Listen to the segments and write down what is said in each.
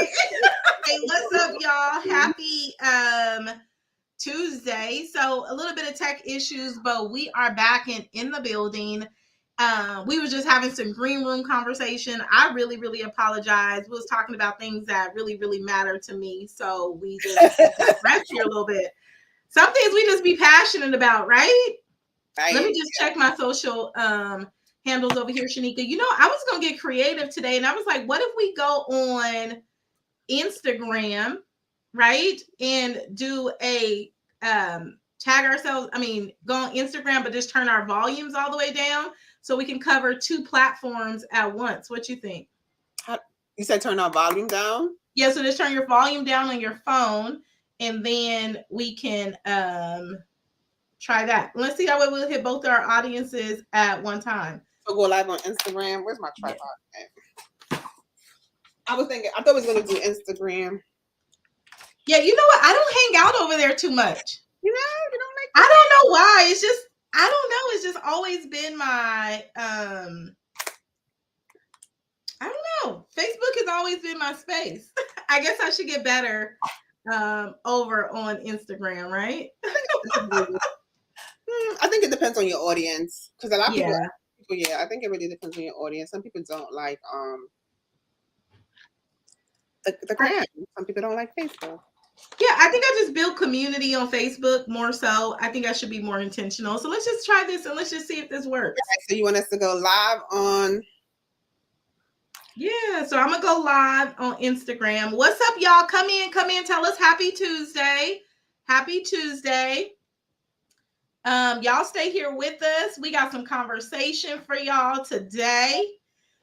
Hey, what's up, y'all? Happy Tuesday. So a little bit of tech issues, but we are back in the building. We were just having some green room conversation. I really, really apologize. We was talking about things that really, really matter to me. So we just digressed here a little bit. Some things we just be passionate about, right? Let me just check my social handles over here, Shanika. You know, I was gonna get creative today, and I was like, what if we go on Instagram, right? And do a tag ourselves. I mean, go on Instagram, but just turn our volumes all the way down so we can cover two platforms at once. What you think? You said turn our volume down? Yeah, so just turn your volume down on your phone, and then we can try that. Let's see how we'll hit both our audiences at one time. So go live on Instagram. Where's my tripod? Yeah. I thought I was gonna do Instagram. Yeah, you know what? I don't hang out over there too much. You don't like that? I don't know why. It's just I don't know. It's just always been my I don't know. Facebook has always been my space. I guess I should get better over on Instagram, right? I think it depends on your audience, because a lot of people, I think it really depends on your audience. Some people don't like the gram. Some people don't like Facebook. Yeah, I think I just build community on Facebook more so. I think I should be more intentional. So let's just try this and let's just see if this works. Right, so you want us to go live on? Yeah, so I'm going to go live on Instagram. What's up, y'all? Come in. Tell us happy Tuesday. Happy Tuesday. Y'all stay here with us. We got some conversation for y'all today.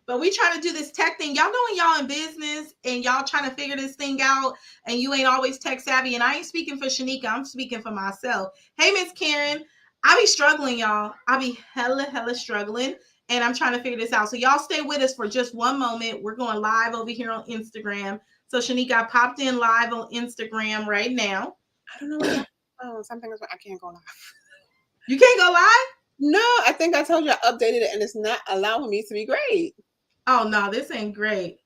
But we trying to do this tech thing. Y'all know when y'all in business and y'all trying to figure this thing out and you ain't always tech savvy. And I ain't speaking for Shanika. I'm speaking for myself. Hey, Miss Karen. I be struggling, y'all. I be hella struggling. And I'm trying to figure this out. So y'all stay with us for just one moment. We're going live over here on Instagram. So Shanika, I popped in live on Instagram right now. I don't know. Something is I can't go live. You can't go live? No, I think I told you I updated it and it's not allowing me to be great. Oh, no, this ain't great.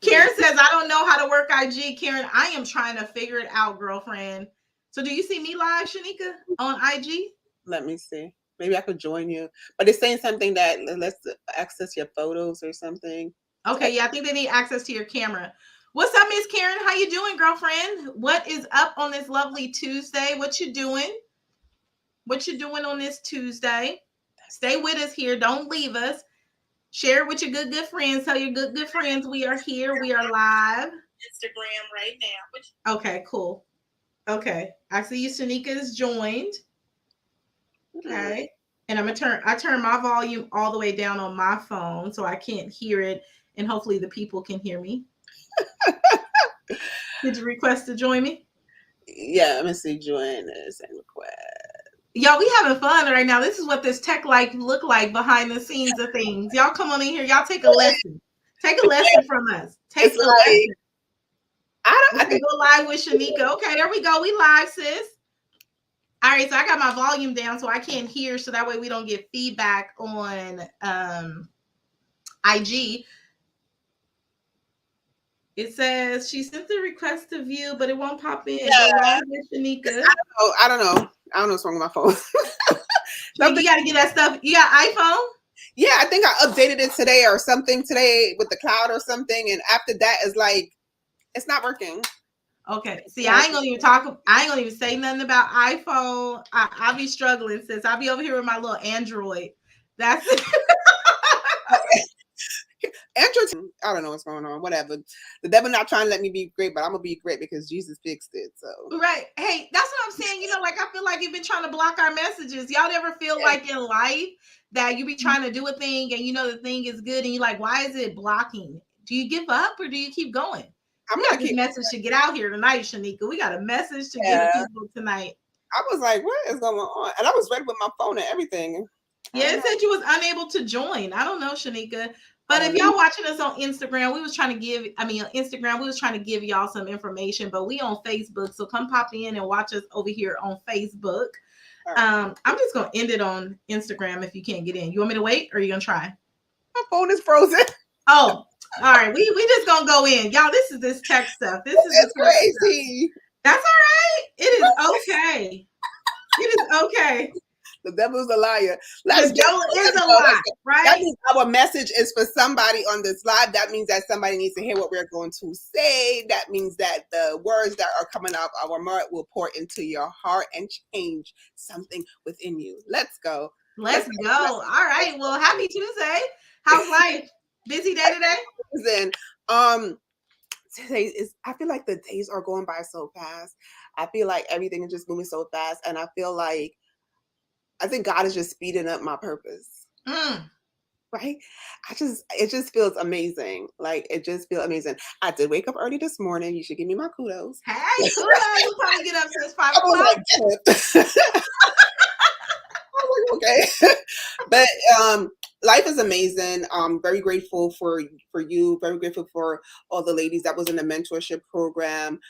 Karen says, I don't know how to work IG. Karen, I am trying to figure it out, girlfriend. So do you see me live, Shanika, on IG? Let me see. Maybe I could join you. But it's saying something that let's access your photos or something. Okay, yeah, I think they need access to your camera. What's up, Miss Karen? How you doing, girlfriend? What is up on this lovely Tuesday? What you doing? What you doing on this Tuesday? Stay with us here. Don't leave us. Share it with your good friends. Tell your good friends we are here. We are live. Instagram right now. Okay, cool. Okay. I see you, Shanika is joined. Okay. And I turn my volume all the way down on my phone so I can't hear it. And hopefully the people can hear me. Did you request to join me? Yeah, let me see. Join us and request. Y'all, we having fun right now. This is what this tech life look like behind the scenes of things. Y'all come on in here. Y'all take a lesson. Take a lesson from us. Take a lesson. I think go live with Shanika. Okay, there we go. We live, sis. All right, so I got my volume down so I can't hear, so that way we don't get feedback on IG. It says she sent the request to view, but it won't pop in. Yeah. Go live with Shanika. I don't know what's wrong with my phone. You got to get that stuff. You got iPhone? Yeah, I think I updated it today or something today with the cloud or something. And after that is like, it's not working. Okay. See, I ain't gonna even say nothing about iPhone. I'll be struggling, sis. I'll be over here with my little Android. That's it. Android, I don't know what's going on. Whatever. The devil not trying to let me be great, but I'm gonna be great because Jesus fixed it. So right. Hey, that's what I'm saying. You know, like I feel like you've been trying to block our messages. Y'all ever feel like in life that you be trying to do a thing and you know the thing is good and you're like, why is it blocking? Do you give up or do you keep going? We got this message to get out here tonight, Shanika. We got a message to give people tonight. I was like, what is going on? And I was ready with my phone and everything. Yeah, it said you was unable to join. I don't know, Shanika. But if y'all watching us on Instagram, on Instagram, we was trying to give y'all some information, but we on Facebook. So come pop in and watch us over here on Facebook. I'm just going to end it on Instagram if you can't get in. You want me to wait or are you going to try? My phone is frozen. Oh, All right, we just gonna go in, y'all. This is this tech stuff. This is the It's tech stuff. crazy. That's all right. It is okay. It is okay. The devil's a liar. Let's The get devil is let's a go. Let's lie, go. That right? means our message is for somebody on this live. That means that somebody needs to hear what we're going to say. That means that the words that are coming out of our mouth will pour into your heart and change something within you. Let's go. Let's Let's go. All right. Well, happy Tuesday. How's life? Busy day today? listen. Today is, I feel like the days are going by so fast. I feel like everything is just moving so fast, and I feel like I think God is just speeding up my purpose. Mm. Right? It just feels amazing. Like it just feels amazing. I did wake up early this morning. You should give me my kudos. Hey, kudos. You probably get up since 5 I was o'clock. like, good. I was like, okay. But life is amazing. I'm very grateful for you, very grateful for all the ladies that was in the mentorship program.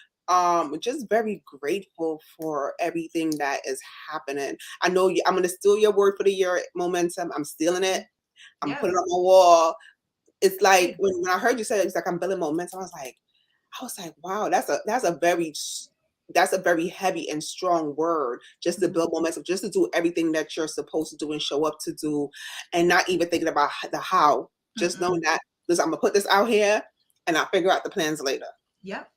Just very grateful for everything that is happening. I know I'm gonna steal your word for the year, momentum. I'm stealing it. I'm Yes. putting it on my wall. It's like when I heard you say it, it's like I'm building momentum. I was like, wow, that's a very heavy and strong word just to build momentum, just to do everything that you're supposed to do and show up to do, and not even thinking about the how. Just knowing that, listen, I'm gonna put this out here, and I'll figure out the plans later. Yep.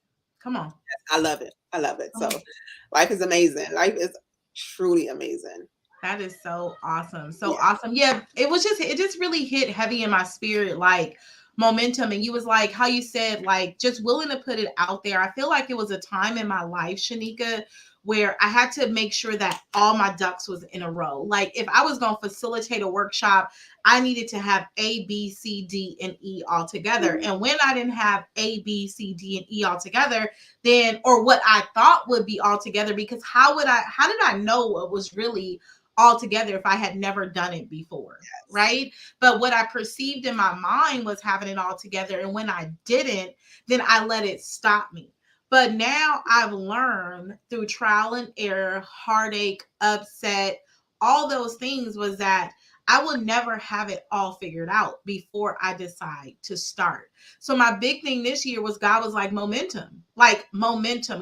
Come on. I love it. I love it. Come So, on. life is amazing. Life is truly amazing. That is so awesome. So Yeah. awesome. Yeah, it just really hit heavy in my spirit, like momentum. And you was like how you said, like, just willing to put it out there. I feel like it was a time in my life, Shanika, where I had to make sure that all my ducks was in a row. Like if I was going to facilitate a workshop, I needed to have A, B, C, D, and E all together. Mhm. And when I didn't have A, B, C, D, and E all together, then, or what I thought would be all together, because how did I know what was really all together if I had never done it before? Right. But what I perceived in my mind was having it all together. And when I didn't, then I let it stop me. But now I've learned through trial and error, heartache, upset, all those things, was that I will never have it all figured out before I decide to start. So my big thing this year was, God was like momentum,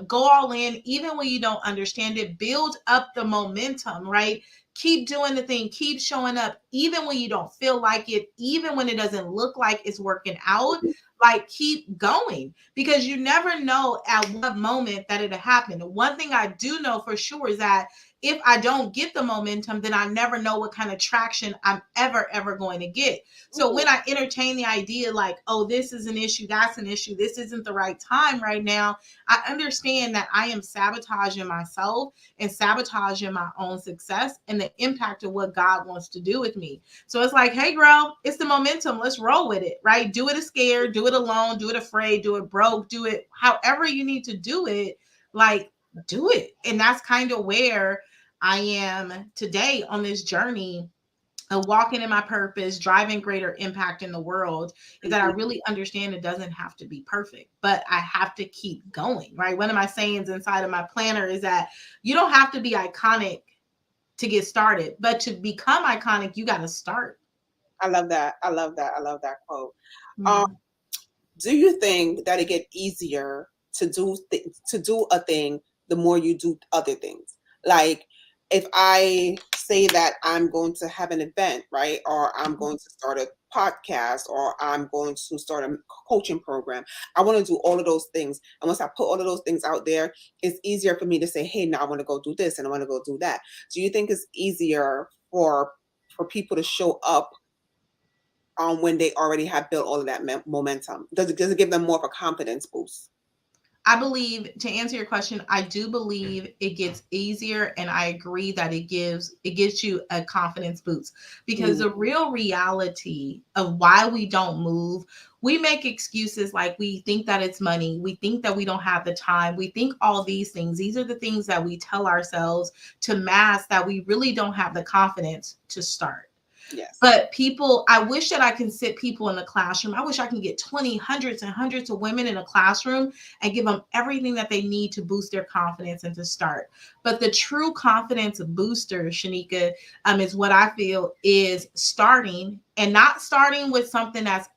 go all in, even when you don't understand it, build up the momentum, right? Keep doing the thing, keep showing up, even when you don't feel like it, even when it doesn't look like it's working out. Like, keep going, because you never know at what moment that it'll happen. One thing I do know for sure is that if I don't get the momentum, then I never know what kind of traction I'm ever going to get. So when I entertain the idea like, oh, this is an issue, that's an issue, this isn't the right time right now, I understand that I am sabotaging myself and sabotaging my own success and the impact of what God wants to do with me. So it's like, hey, girl, it's the momentum. Let's roll with it, right? Do it scared, do it alone, do it afraid, do it broke, do it however you need to do it. Like, do it. And that's kind of where I am today on this journey of walking in my purpose, driving greater impact in the world, is that I really understand it doesn't have to be perfect, but I have to keep going, right? One of my sayings inside of my planner is that you don't have to be iconic to get started, but to become iconic, you got to start. I love that. I love that. I love that quote. Um, Mm. do you think that it get easier to do a thing the more you do other things? Like if I say that I'm going to have an event, right, or I'm going to start a podcast, or I'm going to start a coaching program, I want to do all of those things, and once I put all of those things out there, it's easier for me to say, hey, now I want to go do this and I want to go do that. Do you think it's easier for people to show up when they already have built all of that momentum? Does it give them more of a confidence boost? I believe, to answer your question, I do believe it gets easier, and I agree that it gives you a confidence boost, because Mm. the real reality of why we don't move, we make excuses like we think that it's money, we think that we don't have the time, we think all these things. These are the things that we tell ourselves to mask that we really don't have the confidence to start. Yes. But people, I wish that I can sit people in the classroom. I wish I can get 20, hundreds and hundreds of women in a classroom and give them everything that they need to boost their confidence and to start. But the true confidence booster, Shanika, is what I feel is starting, and not starting with something that's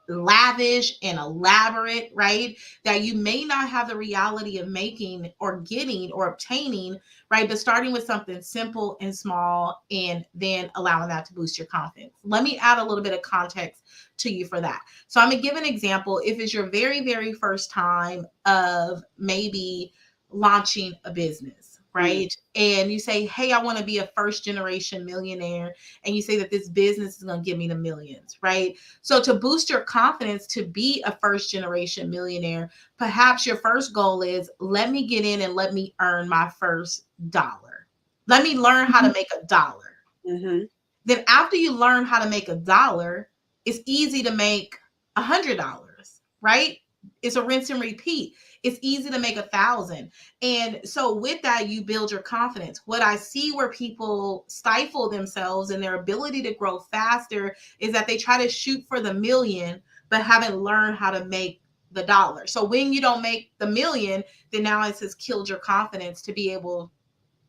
lavish and elaborate, right? That you may not have the reality of making or getting or obtaining, right? But starting with something simple and small and then allowing that to boost your confidence. Let me add a little bit of context to you for that. So I'm going to give an example. If it's your very, very first time of maybe launching a business, right? And you say, hey, I want to be a first generation millionaire. And you say that this business is going to give me the millions, right? So to boost your confidence to be a first generation millionaire, perhaps your first goal is let me get in and let me earn my first dollar. Let me learn how to make a dollar. Mm-hmm. Then after you learn how to make a dollar, it's easy to make $100, right? It's a rinse and repeat. It's easy to make 1,000. And so with that, you build your confidence. What I see where people stifle themselves and their ability to grow faster is that they try to shoot for the million, but haven't learned how to make the dollar. So when you don't make the million, then now it's just killed your confidence to be able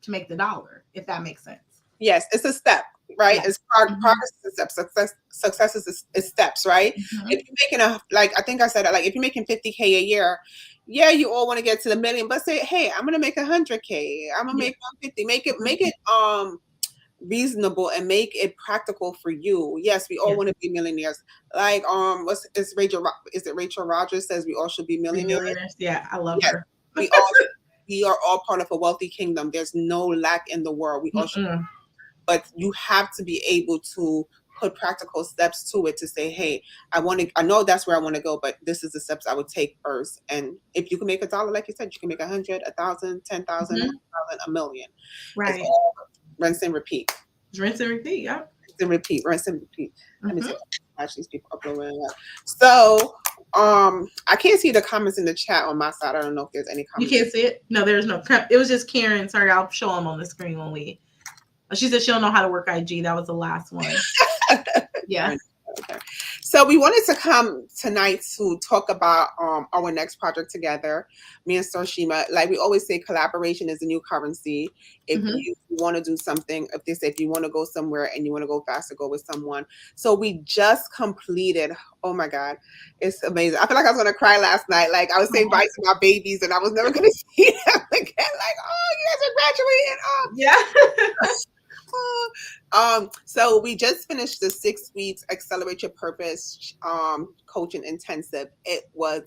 to make the dollar, if that makes sense. Yes, it's a step, right? Yeah. It's progress is a step. Success is steps, right? Mm-hmm. If you're making I think I said it, like if you're making 50K a year, yeah, you all want to get to the million, but say, hey, I'm gonna make 100K. I'm gonna make 150. Make it reasonable and make it practical for you. Yes, we all want to be millionaires. Like is it Rachel Rogers says we all should be millionaires? Yeah, I love Yes, her. we are all part of a wealthy kingdom. There's no lack in the world. We all should, but you have to be able to put practical steps to it to say, hey, I know that's where I want to go, but this is the steps I would take first. And if you can make a dollar, like you said, you can make 100, 1,000, 10,000, 100,000, a million. Right. It's all rinse and repeat. Rinse and repeat, yeah. Rinse and repeat, rinse and repeat. Let me see. These people are blowing up. So I can't see the comments in the chat on my side. I don't know if there's any comments. You can't see it? No, there's no. It was just Karen. Sorry, I'll show them on the screen when we. She said she don't know how to work IG. That was the last one. Yeah. Okay. So we wanted to come tonight to talk about our next project together. Me and Sarshima, like we always say, collaboration is the new currency. If you want to do something, if you want to go somewhere and you want to go faster, go with someone. So we just completed. Oh my God, it's amazing. I feel like I was gonna cry last night. Like I was saying bye to my babies, and I was never gonna see them again. Like, oh, you guys are graduating. Yeah. So we just finished the 6 weeks Accelerate Your Purpose coaching intensive. It was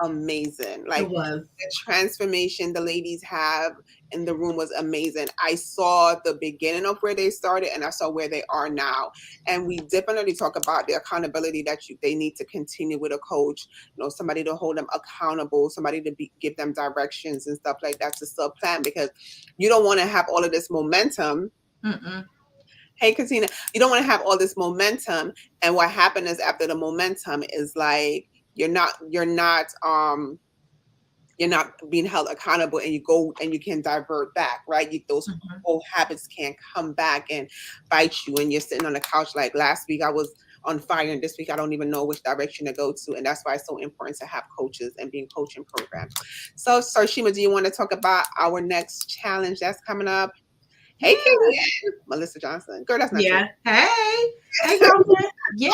amazing. Like it was. The transformation the ladies have in the room was amazing. I saw the beginning of where they started and I saw where they are now. And we definitely talk about the accountability that they need to continue with a coach, somebody to hold them accountable, somebody to give them directions and stuff like that to still plan, because you don't want to have all of this momentum. Hey, Katina, you don't want to have all this momentum. And what happened is after the momentum is like, you're not being held accountable, and you go and you can divert back, right? Those old habits can come back and bite you, and you're sitting on the couch like last week I was on fire, and this week I don't even know which direction to go to. And that's why it's so important to have coaches and being coaching programs. So Sarshima, do you want to talk about our next challenge that's coming up? Hey, Katie. Melissa Johnson. Girl, that's not true. Hey, girlfriend. Yeah.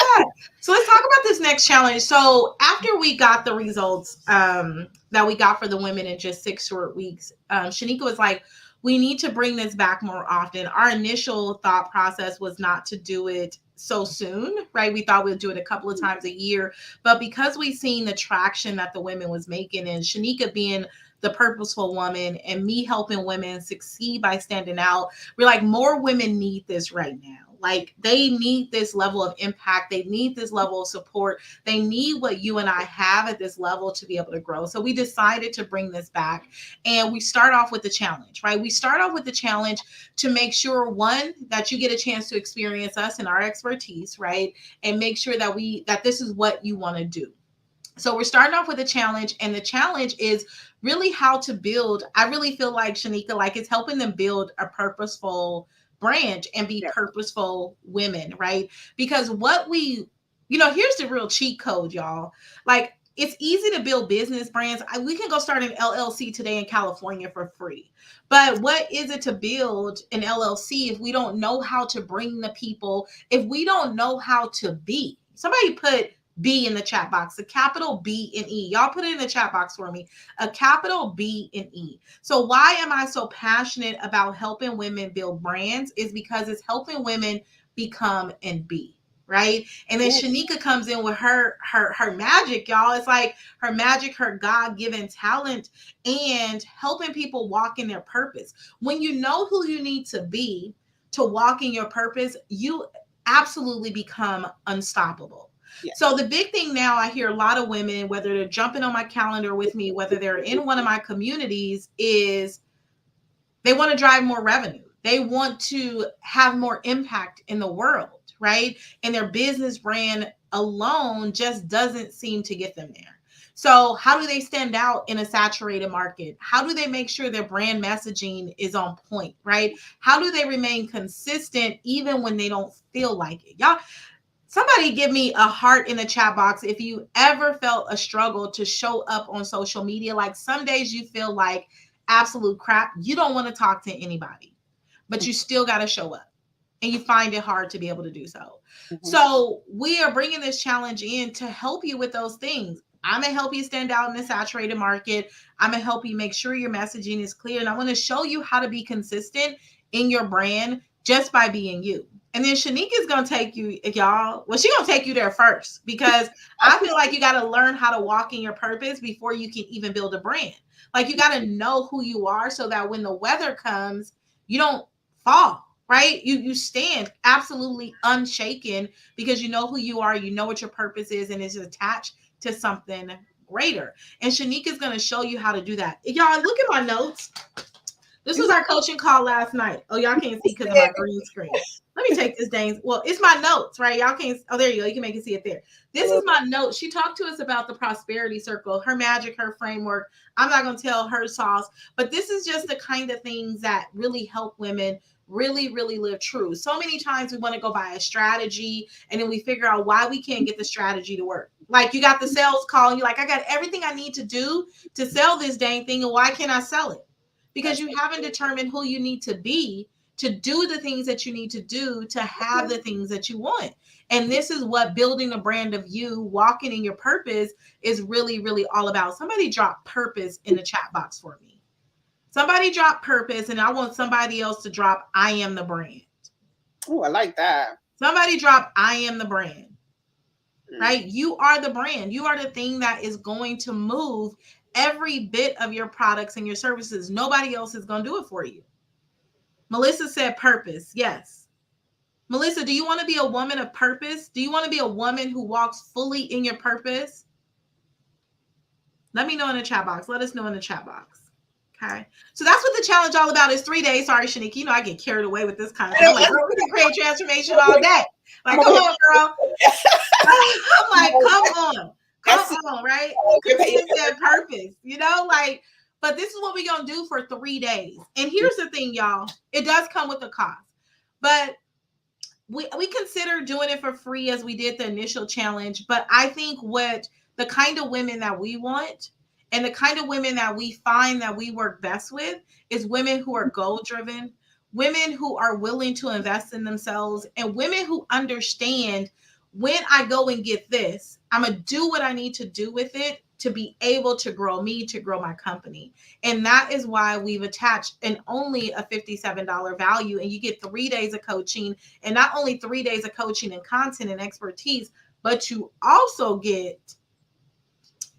So let's talk about this next challenge. So after we got the results that we got for the women in just 6 short weeks, Shanika was like, we need to bring this back more often. Our initial thought process was not to do it so soon, right? We thought we'd do it a couple of times a year. But because we've seen the traction that the women was making, and Shanika being the purposeful woman and me helping women succeed by standing out, we're like, more women need this right now. Like they need this level of impact. They need this level of support. They need what you and I have at this level to be able to grow. So we decided to bring this back, and we start off with the challenge, right? We start off with the challenge to make sure, one, that you get a chance to experience us and our expertise, right? And make sure that this is what you want to do. So we're starting off with a challenge, and the challenge is really how to build. I really feel like, Shanika, like it's helping them build a purposeful brand and be purposeful women, right? Because here's the real cheat code, y'all. Like, it's easy to build business brands. We can go start an LLC today in California for free. But what is it to build an LLC if we don't know how to bring the people, if we don't know how to be? Somebody put B in the chat box, a capital B and E. Y'all put it in the chat box for me. A capital B and E. So why am I so passionate about helping women build brands? Is because it's helping women become and be. Right. And then Ooh, Shanika comes in with her magic, y'all. It's like her magic, her God-given talent, and helping people walk in their purpose. When you know who you need to be to walk in your purpose, you absolutely become unstoppable. yeah. So the big thing now, I hear a lot of women, whether they're jumping on my calendar with me, whether they're in one of my communities, is they want to drive more revenue. They want to have more impact in the world, right? And their business brand alone just doesn't seem to get them there. So, how do they stand out in a saturated market? How do they make sure their brand messaging is on point, right? How do they remain consistent even when they don't feel like it? Y'all, somebody give me a heart in the chat box if you ever felt a struggle to show up on social media. Like some days you feel like absolute crap. You don't want to talk to anybody, but you still got to show up and you find it hard to be able to do so. Mm-hmm. So we are bringing this challenge in to help you with those things. I'm going to help you stand out in the saturated market. I'm going to help you make sure your messaging is clear. And I want to show you how to be consistent in your brand just by being you. And then Shanika is going to take you, y'all. Well, she's going to take you there first because I feel like you got to learn how to walk in your purpose before you can even build a brand. Like you got to know who you are so that when the weather comes, you don't fall, right? You stand absolutely unshaken because you know who you are, you know what your purpose is, and it's attached to something greater. And Shanika is going to show you how to do that. Y'all, look at my notes. This was our coaching call last night. Oh, y'all can't see because of my green screen. Let me take this dang. Well, it's my notes, right? Y'all can't. Oh, there you go. You can make it see it there. This is my note. She talked to us about the prosperity circle, her magic, her framework. I'm not going to tell her sauce, but this is just the kind of things that really help women really, really live true. So many times we want to go by a strategy and then we figure out why we can't get the strategy to work. Like you got the sales call and you're like, I got everything I need to do to sell this dang thing. And why can't I sell it? Because you haven't determined who you need to be to do the things that you need to do to have the things that you want. And this is what building a brand of you, walking in your purpose is really, really all about. Somebody drop purpose in the chat box for me. Somebody drop purpose, and I want somebody else to drop I am the brand. Oh, I like that. Somebody drop I am the brand, right? You are the brand. You are the thing that is going to move every bit of your products and your services. Nobody else is going to do it for you. Melissa said purpose. Yes. Melissa, do you want to be a woman of purpose? Do you want to be a woman who walks fully in your purpose? Let me know in the chat box. Let us know in the chat box. Okay. So that's what the challenge all about is 3 days. Sorry, Shanika. You know, I get carried away with this kind of stuff. I'm like, girl, we can create transformation all day. Like, come on, girl. I'm like, come on. Come on, right? Christine said purpose, you know, like, but this is what we're going to do for 3 days. And here's the thing, y'all. It does come with a cost. But we consider doing it for free as we did the initial challenge. But I think what the kind of women that we want and the kind of women that we find that we work best with is women who are goal driven, women who are willing to invest in themselves, and women who understand when I go and get this, I'm going to do what I need to do with it to be able to grow me, to grow my company. And that is why we've attached an only a $57 value, and you get 3 days of coaching, and not only 3 days of coaching and content and expertise, but you also get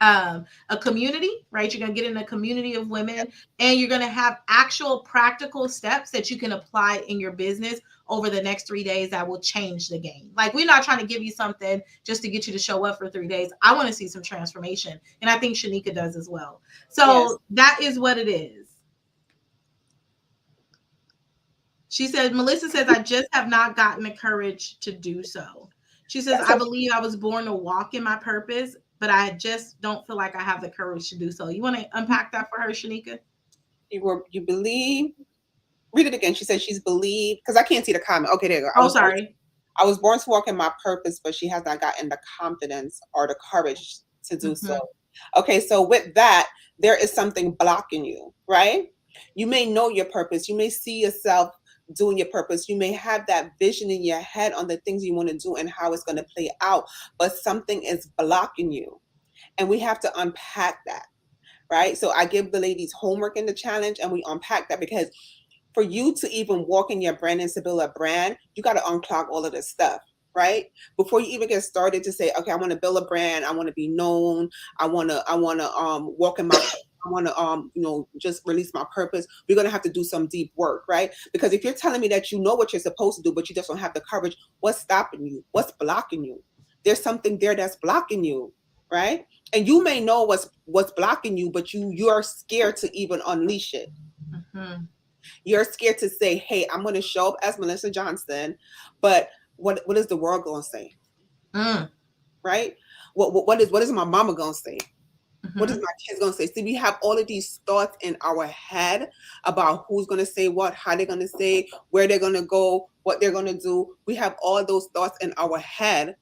a community, right? You're going to get in a community of women, and you're going to have actual practical steps that you can apply in your business over the next 3 days that will change the game. Like, we're not trying to give you something just to get you to show up for 3 days. I want to see some transformation, and I think Shanika does as well. So that is what it is. She said, Melissa says, I just have not gotten the courage to do so. She says, I believe I was born to walk in my purpose, but I just don't feel like I have the courage to do so. You want to unpack that for her, Shanika? You believe. Read it again. She said she's believed, because I can't see the comment. Okay, there you go. Oh, sorry. I was born to walk in my purpose, but she has not gotten the confidence or the courage to do so. Okay, so with that, there is something blocking you, right? You may know your purpose. You may see yourself doing your purpose. You may have that vision in your head on the things you want to do and how it's going to play out, but something is blocking you. And we have to unpack that, right? So I give the ladies homework in the challenge and we unpack that, because for you to even walk in your brand and to build a brand, you got to unclog all of this stuff, right? Before you even get started to say, okay, I want to build a brand, I want to be known, I want to walk in my, I want to just release my purpose. We're gonna have to do some deep work, right? Because if you're telling me that you know what you're supposed to do, but you just don't have the courage, what's stopping you? What's blocking you? There's something there that's blocking you, right? And you may know what's blocking you, but you are scared to even unleash it. Mm-hmm. You're scared to say, hey, I'm going to show up as Melissa Johnson, but what is the world going to say? Mm. Right? What is my mama going to say? What is Mm-hmm. my kids going to say? See, we have all of these thoughts in our head about who's going to say what, how they're going to say, where they're going to go, what they're going to do. We have all those thoughts in our head.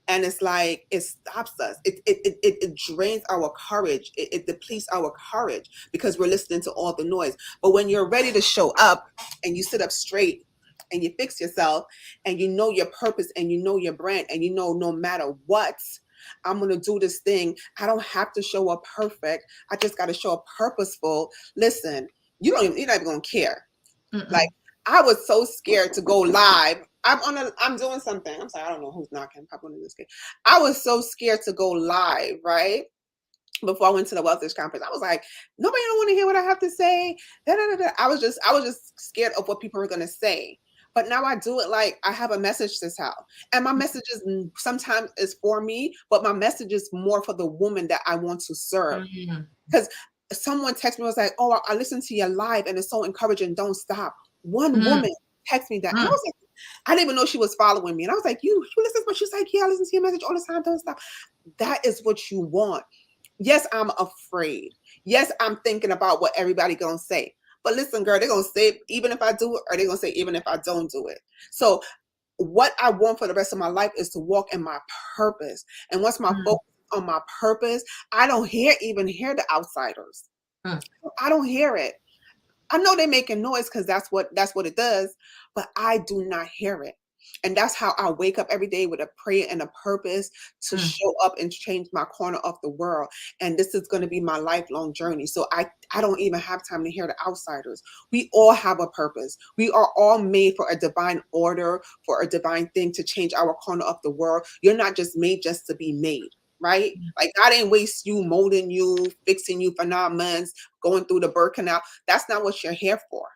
And it's like it stops us. It drains our courage. It depletes our courage because we're listening to all the noise. But when you're ready to show up and you sit up straight and you fix yourself and you know your purpose and you know your brand and you know no matter what, I'm gonna do this thing. I don't have to show up perfect. I just got to show up purposeful. Listen, you're not even gonna care. Like Mm-mm. I was so scared to go live. I'm doing something. I'm sorry, I don't know who's knocking. Pop on this kid. I was so scared to go live, right? Before I went to the Wealthish conference. I was like, nobody don't want to hear what I have to say. Da, da, da, da. I was just scared of what people were gonna say. But now I do it like I have a message to tell. And my message is sometimes is for me, but my message is more for the woman that I want to serve. Mm. Because someone texted me was like, "Oh, I listened to your live and it's so encouraging. Don't stop." One Mm. woman texted me that, and I Mm. was like, I didn't even know she was following me, and I was like, "You listen?" But she's like, "Yeah, I listen to your message all the time. Don't stop." That is what you want. Yes, I'm afraid. Yes, I'm thinking about what everybody gonna say. But listen, girl, they're gonna say even if I do it, or they're gonna say even if I don't do it. So what I want for the rest of my life is to walk in my purpose. And once my Mm. focus on my purpose, I don't even hear the outsiders. Mm. I don't hear it. I know they're making noise because that's what it does, but I do not hear it. And that's how I wake up every day with a prayer and a purpose to Mm. show up and change my corner of the world. And this is going to be my lifelong journey. So I don't even have time to hear the outsiders. We all have a purpose. We are all made for a divine order, for a divine thing to change our corner of the world. You're not just made just to be made. Right? Like God ain't waste you, molding you, fixing you for 9 months, going through the birth canal. That's not what you're here for.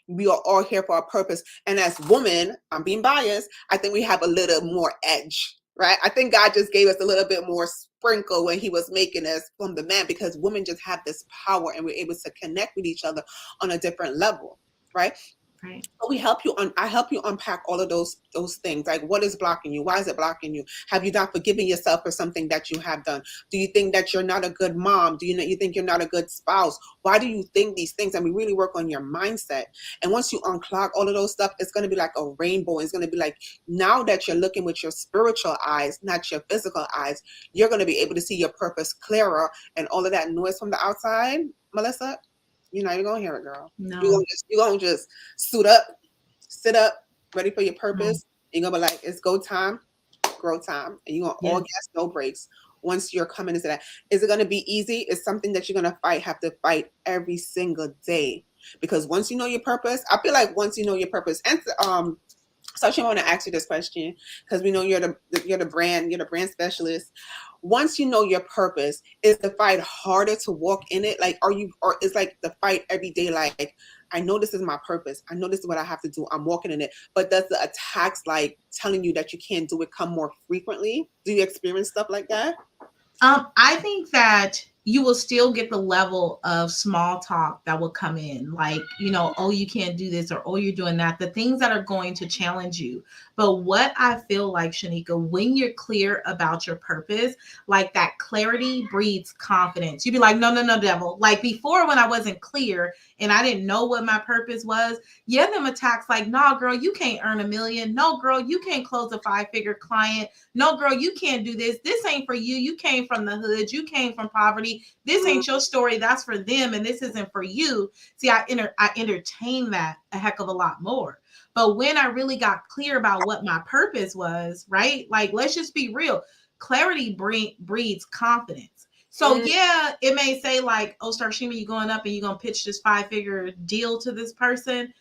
We are all here for a purpose. And as women, I'm being biased, I think we have a little more edge, right? I think God just gave us a little bit more sprinkle when he was making us from the man, because women just have this power and we're able to connect with each other on a different level, right? Right. But I help you unpack all of those things. Like, what is blocking you? Why is it blocking you? Have you not forgiven yourself for something that you have done? Do you think that you're not a good mom? Do you think you're not a good spouse? Why do you think these things? And we really work on your mindset. And once you unclog all of those stuff, it's going to be like a rainbow. It's going to be like, now that you're looking with your spiritual eyes, not your physical eyes, you're going to be able to see your purpose clearer. And all of that noise from the outside, Melissa, you're not even gonna hear it, girl. No. You're gonna just suit up, sit up, ready for your Mm. purpose. You're gonna be like, it's go time, grow time, and you're gonna all Yes. gas, no breaks. Once you're coming into that, is it gonna be easy? It's something that you're gonna have to fight every single day. Because once you know your purpose, I feel like once you know your purpose, and so I want to ask you this question because we know you're the brand specialist. Once you know your purpose, is the fight harder to walk in it? Like, or is like the fight every day? Like, I know this is my purpose. I know this is what I have to do. I'm walking in it. But does the attacks like telling you that you can't do it come more frequently? Do you experience stuff like that? I think that you will still get the level of small talk that will come in, like, oh, you can't do this, or oh, you're doing that. The things that are going to challenge you. But what I feel like, Shanika, when you're clear about your purpose, like that clarity breeds confidence. You'd be like, no, no, no, devil. Like before, when I wasn't clear and I didn't know what my purpose was, yeah, them attacks like, nah, girl, you can't earn 1 million. No, girl, you can't close a 5-figure client. No, girl, you can't do this. This ain't for you. You came from the hood. You came from poverty. story. This ain't your story. That's for them, and this isn't for you. See, I entertain that a heck of a lot more. But when I really got clear about what my purpose was, right? Like, let's just be real. Clarity breeds confidence. So Mm, yeah, it may say like, "Oh, Starshima, you going up and you gonna pitch this 5-figure deal to this person."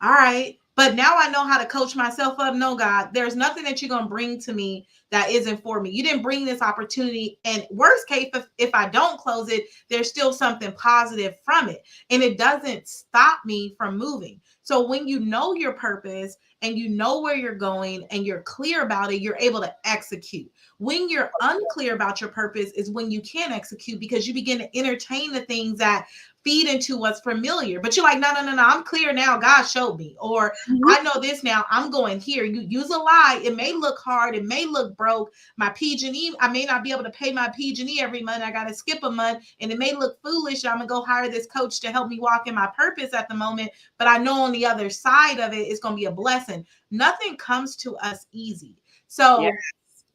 All right. But now I know how to coach myself up. No, God, there's nothing that you're going to bring to me that isn't for me. You didn't bring this opportunity. And worst case, if I don't close it, there's still something positive from it. And it doesn't stop me from moving. So when you know your purpose and you know where you're going and you're clear about it, you're able to execute. When you're unclear about your purpose is when you can't execute because you begin to entertain the things that feed into what's familiar. But you're like, no, no, no, no, I'm clear now. God showed me. Or mhm. I know this now. I'm going here. You use a lie. It may look hard. It may look broke. My PG&E, I may not be able to pay my PG&E every month. I got to skip a month. And it may look foolish. I'm going to go hire this coach to help me walk in my purpose at the moment. But I know on the other side of it, it's going to be a blessing. Nothing comes to us easy. Yeah. So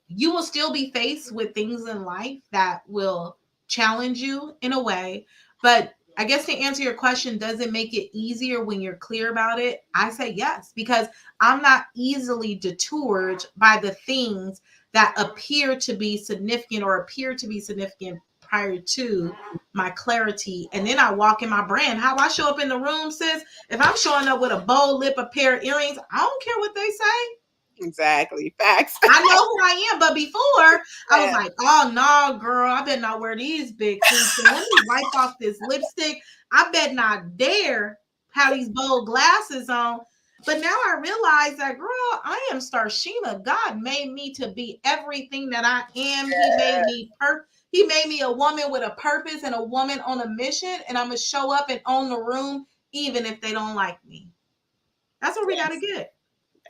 you will still be faced with things in life that will challenge you in a way. But I guess to answer your question, does it make it easier when you're clear about it? I say yes, because I'm not easily detoured by the things that appear to be significant or appear to be significant prior to my clarity. And then I walk in my brand. How I show up in the room, sis, if I'm showing up with a bold lip, a pair of earrings, I don't care what they say. Exactly. Facts. I know who I am, but before I was Yeah. like, oh no, girl, I better not wear these big hoops. And let me wipe off this lipstick. I bet not dare have these bold glasses on. But now I realize that, girl, I am Starshima. God made me to be everything that I am. He made me a woman with a purpose and a woman on a mission. And I'm gonna show up and own the room, even if they don't like me. That's what we gotta Yes. get.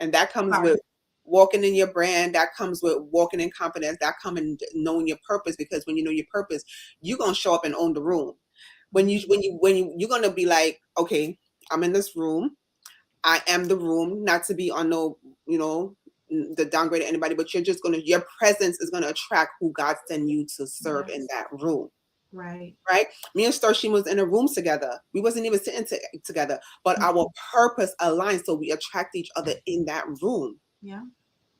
And that comes Sorry. with walking in your brand. That comes with walking in confidence. That comes in knowing your purpose, because when you know your purpose, you're gonna show up and own the room. You're gonna be like, okay, I'm in this room. I am the room, not to be on no, you know, the downgrade of anybody, but your presence is gonna attract who God sent you to serve in Yes. that room. Right. Right? Me and Starshim was in a room together. We wasn't even sitting together, but our purpose aligned, so we attract each other in that room. Yeah.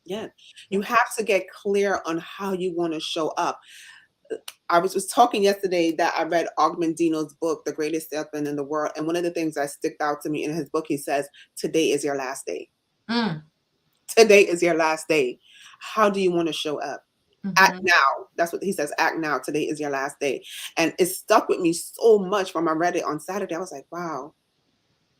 Yeah. You Yeah. have to get clear on how you want to show up. I was just talking yesterday that I read Ogmandino's book, The Greatest Salesman in the World. And one of the things that stuck out to me in his book, he says, today is your last day. Mm. Today is your last day. How do you want to show up? Act Mm-hmm. now. That's what he says. Act now. Today is your last day. And it stuck with me so much from I read it on Saturday. I was like, wow,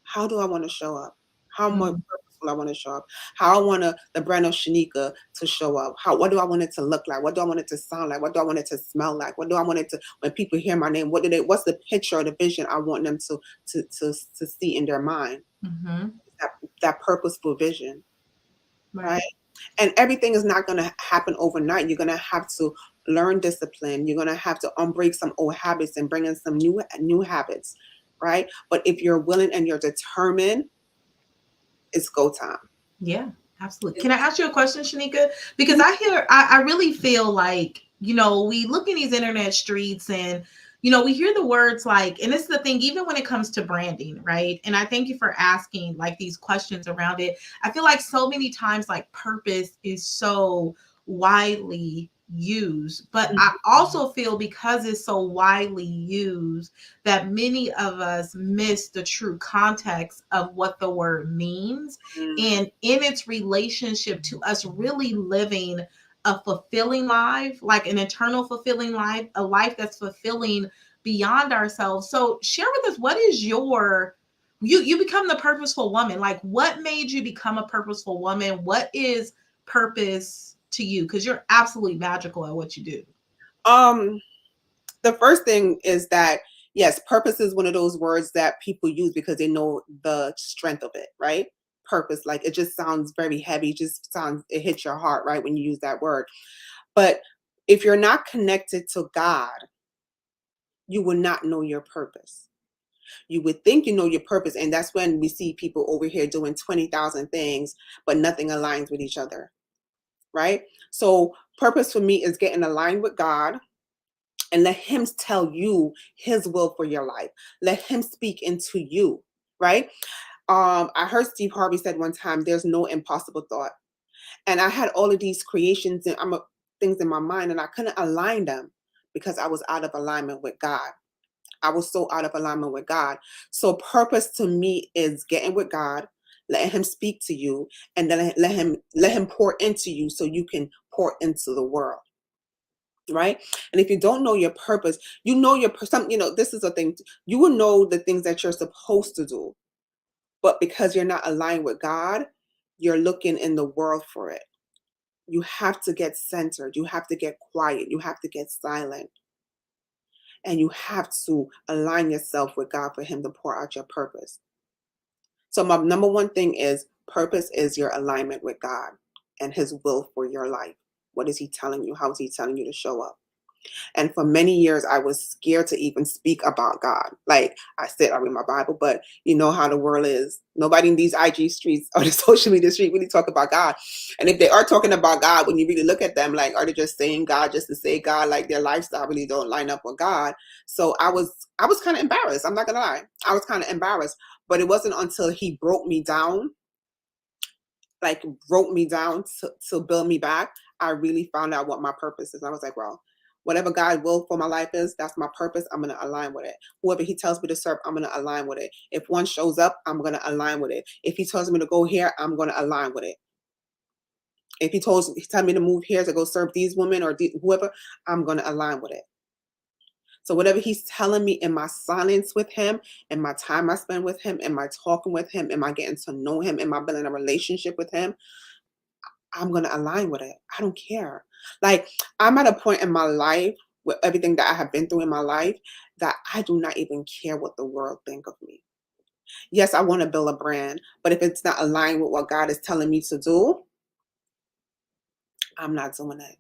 how do I want to show up? How much Mm. purposeful I want to show up? How I want the brand of Shanika to show up? What do I want it to look like? What do I want it to sound like? What do I want it to smell like? What do I want it to, when people hear my name, what's the picture or the vision I want them to see in their mind? Mm-hmm. That purposeful vision, right? Right. And everything is not going to happen overnight. You're going to have to learn discipline. You're going to have to unbreak some old habits and bring in some new habits, right? But if you're willing and you're determined, it's go time. Yeah, absolutely. Can I ask you a question, Shanika? Because I really feel like, we look in these internet streets and, we hear the words like, and this is the thing, even when it comes to branding, right? And I thank you for asking like these questions around it. I feel like so many times, like purpose is so widely used, but I also feel because it's so widely used that many of us miss the true context of what the word means Mhm. and in its relationship to us really living a fulfilling life, like an eternal fulfilling life, a life that's fulfilling beyond ourselves. So share with us, what is you become the purposeful woman. Like, what made you become a purposeful woman? What is purpose to you? Because you're absolutely magical at what you do. Um, the first thing is that yes, purpose is one of those words that people use because they know the strength of it, right? Purpose, like it just sounds very heavy, it hits your heart, right, when you use that word. But if you're not connected to God, you will not know your purpose. You would think you know your purpose, and that's when we see people over here doing 20,000 things, but nothing aligns with each other, right? So purpose for me is getting aligned with God, and let him tell you his will for your life. Let him speak into you, right? I heard Steve Harvey said one time, there's no impossible thought. And I had all of these creations and things in my mind, and I couldn't align them because I was out of alignment with God. I was so out of alignment with God. So purpose to me is getting with God, letting him speak to you, and then let him pour into you so you can pour into the world. Right. And if you don't know your purpose, you know this is a thing. You will know the things that you're supposed to do. But because you're not aligned with God, you're looking in the world for it. You have to get centered. You have to get quiet. You have to get silent. And you have to align yourself with God for him to pour out your purpose. So my number one thing is purpose is your alignment with God and his will for your life. What is he telling you? How is he telling you to show up? And for many years, I was scared to even speak about God. Like I said, I read my Bible, but you know how the world is. Nobody in these IG streets or the social media street really talk about God. And if they are talking about God, when you really look at them, like, are they just saying God just to say God? Like their lifestyle really don't line up with God. So I was kind of embarrassed. I'm not gonna lie. I was kind of embarrassed. But it wasn't until he broke me down, like wrote me down to build me back, I really found out what my purpose is. I was like, well, whatever God will for my life is, that's my purpose. I'm going to align with it. Whoever he tells me to serve, I'm going to align with it. If one shows up, I'm going to align with it. If he tells me to go here, I'm going to align with it. If he tells me to move here to go serve these women or whoever, I'm going to align with it. So whatever he's telling me in my silence with him, in my time I spend with him, in my talking with him, in my getting to know him, in my building a relationship with him, I'm going to align with it. I don't care. Like I'm at a point in my life with everything that I have been through in my life that I do not even care what the world think of me. Yes, I want to build a brand, but if it's not aligned with what God is telling me to do, I'm not doing it.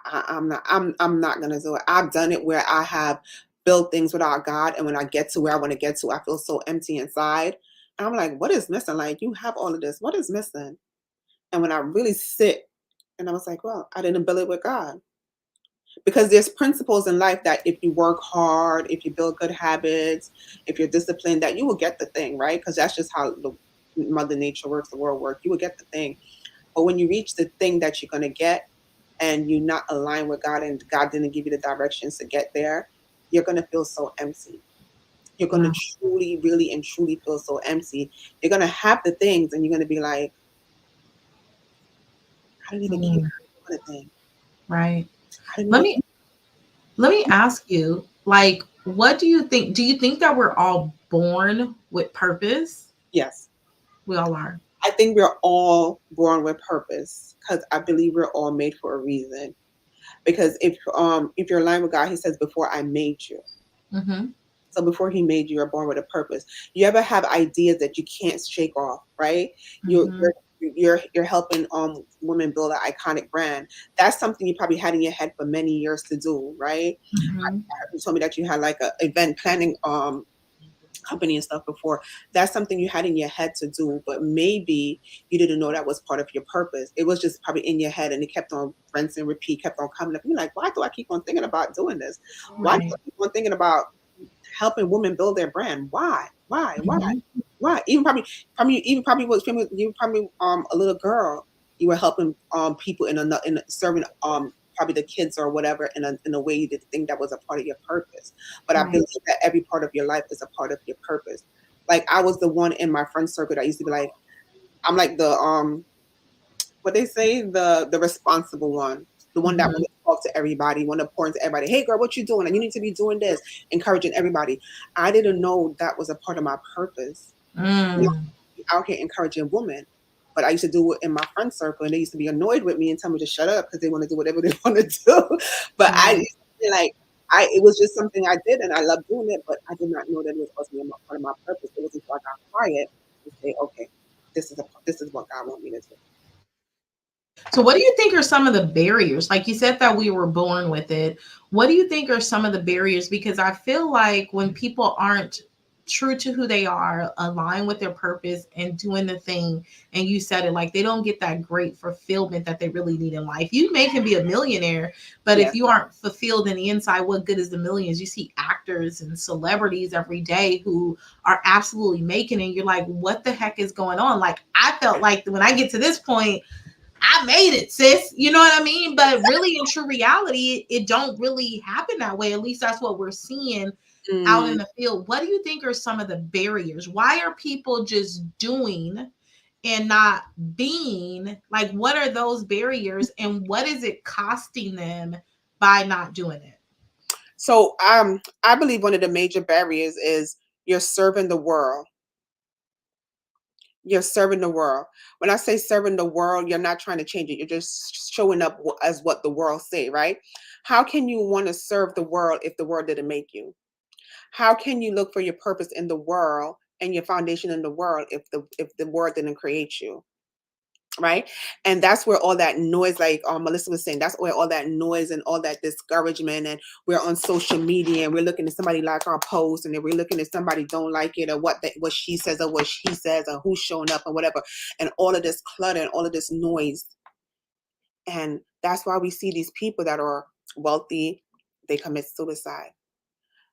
I'm not gonna do it. I've done it where I have built things without God, and when I get to where I want to get to, I feel so empty inside. And I'm like, what is missing? Like you have all of this. What is missing? And when I really sit and I was like, well, I didn't build it with God. Because there's principles in life that if you work hard, if you build good habits, if you're disciplined, that you will get the thing, right? Because that's just how the Mother Nature works, the world works. You will get the thing. But when you reach the thing that you're going to get and you're not aligned with God and God didn't give you the directions to get there, you're going to feel so empty. You're going to Wow. truly, really, and truly feel so empty. You're going to have the things and you're going to be like, I don't even care Mm, about a thing. right. I don't Let even me let me ask you, like, what do you think? Do you think that we're all born with purpose? Yes. We all are. I think we're all born with purpose because I believe we're all made for a reason. Because if you're aligned with God, he says, before I made you. Mm-hmm. So before he made you, you're born with a purpose. You ever have ideas that you can't shake off, right? You're Mm-hmm. you're you're helping women build an iconic brand. That's something you probably had in your head for many years to do, right? Mm-hmm. You told me that you had like a event planning company and stuff before. That's something you had in your head to do, but maybe you didn't know that was part of your purpose. It was just probably in your head and it kept on rinse and repeat, kept on coming up. You're like, why do I keep on thinking about doing this? Why do Right. I keep on thinking about helping women build their brand? Why? Why? Why? Mm-hmm. Why? Even probably was you probably a little girl. You were helping people in serving probably the kids or whatever in a way you didn't think that was a part of your purpose. But I Right. believe that every part of your life is a part of your purpose. Like I was the one in my friend circle that used to be like, I'm like the what they say, the responsible one, the one that Mm-hmm. want to talk to everybody, want to pour into everybody. Hey girl, what you doing? And you need to be doing this, encouraging everybody. I didn't know that was a part of my purpose. You know, Mm. be out here encouraging women. But I used to do it in my friend circle, and they used to be annoyed with me and tell me to shut up because they want to do whatever they want to do. But I Right. used to be like, it was just something I did, and I loved doing it. But I did not know that it was supposed to be a part of my purpose. It wasn't until I got quiet to say, okay, this is what God wants me to do. So, what do you think are some of the barriers? Like you said that we were born with it. What do you think are some of the barriers? Because I feel like when people aren't true to who they are, align with their purpose, and doing the thing. And you said it, like they don't get that great fulfillment that they really need in life. You may can be a millionaire, but if Yes. you aren't fulfilled in the inside, what good is the millions? You see actors and celebrities every day who are absolutely making it. You're like, what the heck is going on? Like, I felt like when I get to this point, I made it, sis. You know what I mean? But really, in true reality, it don't really happen that way. At least that's what we're seeing out in Mm. the field. What do you think are some of the barriers? Why are people just doing and not being? Like, what are those barriers, and what is it costing them by not doing it? So I believe one of the major barriers is you're serving the world. You're serving the world. When I say serving the world, you're not trying to change it. You're just showing up as what the world say, right? How can you want to serve the world if the world didn't make you? How can you look for your purpose in the world and your foundation in the world if the world didn't create you? Right. And that's where all that noise, like Melissa was saying, that's where all that noise and all that discouragement, and we're on social media and we're looking at somebody like our post, and then we're looking at somebody don't like it, or what she says or what he says or who's showing up or whatever, and all of this clutter and all of this noise. And that's why we see these people that are wealthy, they commit suicide.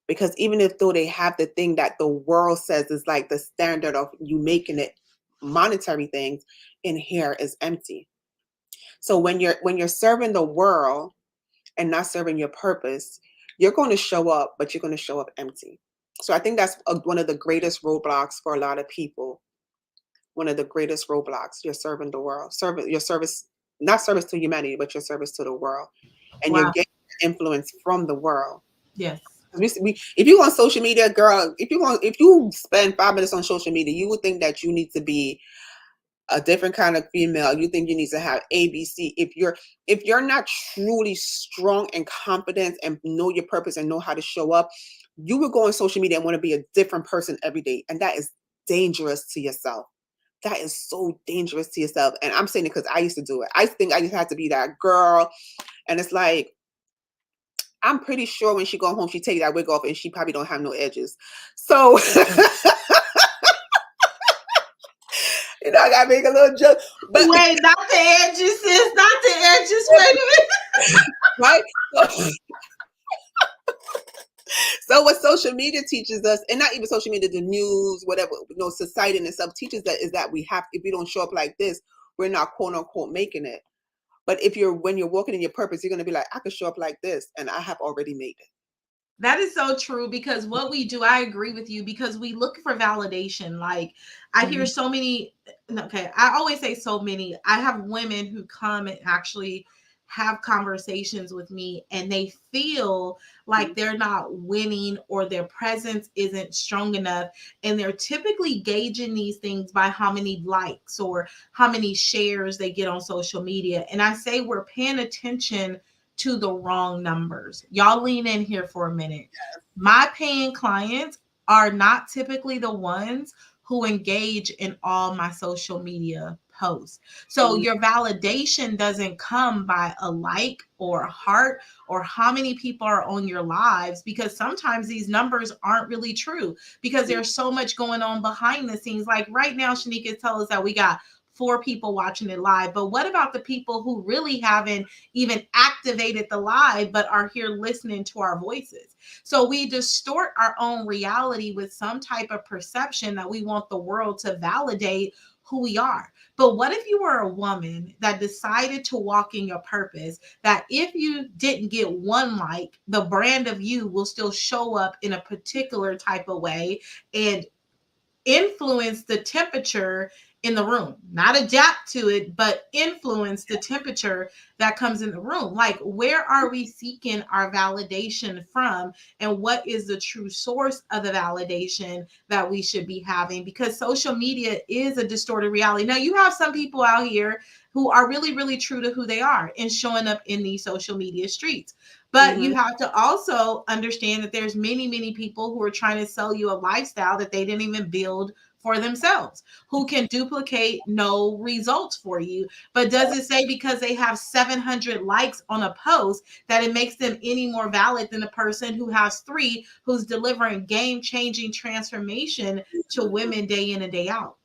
Because even if though they have the thing that the world says is like the standard of you making it monetary things, in here is empty. So when you're serving the world and not serving your purpose, you're going to show up, but you're going to show up empty. So I think that's one of the greatest roadblocks for a lot of people. One of the greatest roadblocks. You're serving the world, serving your service, not service to humanity, but your service to the world, and you're Wow. getting influence from the world. Yes. If you on social media, girl, if you spend 5 minutes on social media, you would think that you need to be a different kind of female. You think you need to have ABC. If you're not truly strong and confident and know your purpose and know how to show up, you will go on social media and want to be a different person every day, and that is dangerous to yourself. That is so dangerous to yourself. And I'm saying it because I used to do it. I think I just had to be that girl, and it's like, I'm pretty sure when she go home, she take that wig off and she probably don't have no edges. So, I gotta make a little joke. But Wait, not the edges, sis. Not the edges. Wait a minute. right? So what social media teaches us, and not even social media, the news, whatever, society and stuff teaches that is that we have, if we don't show up like this, we're not quote unquote making it. But when you're walking in your purpose, you're gonna be like, I could show up like this, and I have already made it. That is so true, because what we do, I agree with you, because we look for validation. Like, I hear so many, okay, I always say so many. I have women who come and actually have conversations with me, and they feel like they're not winning or their presence isn't strong enough. And they're typically gauging these things by how many likes or how many shares they get on social media. And I say we're paying attention to the wrong numbers. Y'all lean in here for a minute. My paying clients are not typically the ones who engage in all my social media posts. So Mhm. your validation doesn't come by a like or a heart or how many people are on your lives, because sometimes these numbers aren't really true, because there's so much going on behind the scenes. Like right now, Shanika tells us that we got 4 people watching it live. But what about the people who really haven't even activated the live but are here listening to our voices? So we distort our own reality with some type of perception that we want the world to validate who we are. But what if you were a woman that decided to walk in your purpose, that if you didn't get one like, the brand of you will still show up in a particular type of way and influence the temperature in the room, not adapt to it, but influence the temperature that comes in the room? Like, where are we seeking our validation from? And what is the true source of the validation that we should be having? Because social media is a distorted reality. Now, you have some people out here who are really, really true to who they are and showing up in these social media streets. But Mhm. you have to also understand that there's many, many people who are trying to sell you a lifestyle that they didn't even build for themselves, who can duplicate no results for you. But does it say because they have 700 likes on a post that it makes them any more valid than the person who has three, who's delivering game changing transformation to women day in and day out?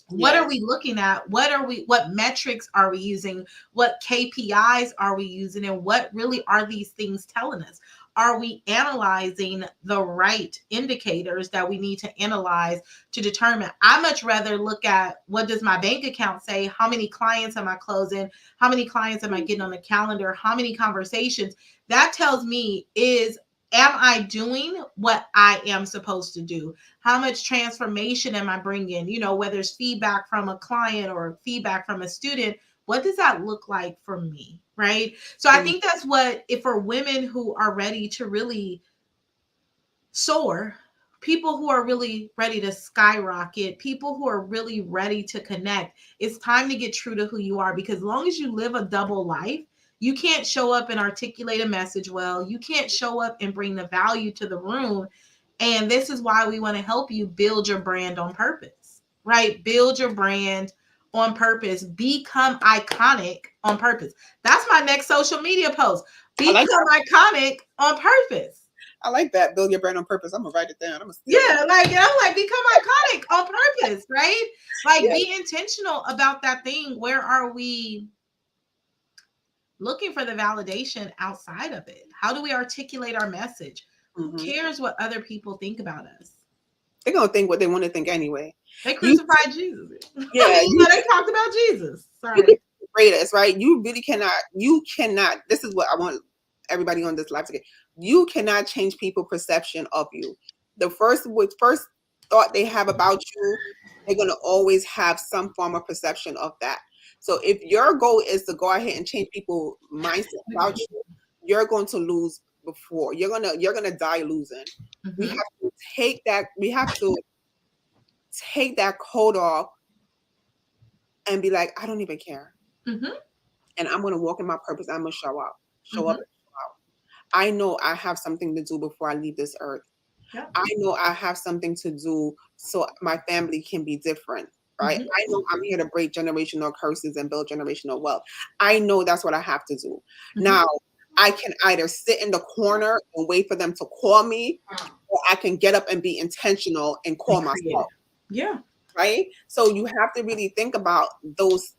What are Yes. we looking at? What metrics are we using? What KPIs are we using? And what really are these things telling us? Are we analyzing the right indicators that we need to analyze to determine? I much rather look at, what does my bank account say? How many clients am I closing? How many clients am I getting on the calendar? How many conversations? That tells me, am I doing what I am supposed to do? How much transformation am I bringing? Whether it's feedback from a client or feedback from a student, what does that look like for me? Right. So I think that's what, if for women who are ready to really soar, people who are really ready to skyrocket, people who are really ready to connect, it's time to get true to who you are, because as long as you live a double life, you can't show up and articulate a message well. You can't show up and bring the value to the room. And this is why we want to help you build your brand on purpose, right? Build your brand on purpose. Become iconic on purpose. That's my next social media post. Become iconic on purpose. I like that. Build your brand on purpose. I'm gonna write it down. I'm gonna yeah, like become iconic on purpose, right? Like, be intentional about that thing. Where are we looking for the validation outside of it? How do we articulate our message? Who cares what other people think about us? They're gonna think what they want to think anyway. They crucified Jesus. Yeah, they talked about Jesus. Sorry. Greatest, right? You really cannot. This is what I want everybody on this live to get. You cannot change people's perception of you. The first thought they have about you, they're gonna always have some form of perception of that. So if your goal is to go ahead and change people's mindset about you, you're going to lose before. You're gonna die losing. We have to take that. We have to take that coat off and be like, I don't even care. And I'm gonna walk in my purpose. I'm gonna show up. Show up. I know I have something to do before I leave this earth. Yep. I know I have something to do so my family can be different, right? I know I'm here to break generational curses and build generational wealth. I know that's what I have to do. Now, I can either sit in the corner and wait for them to call me, or I can get up and be intentional and call myself. Yeah. Right? So you have to really think about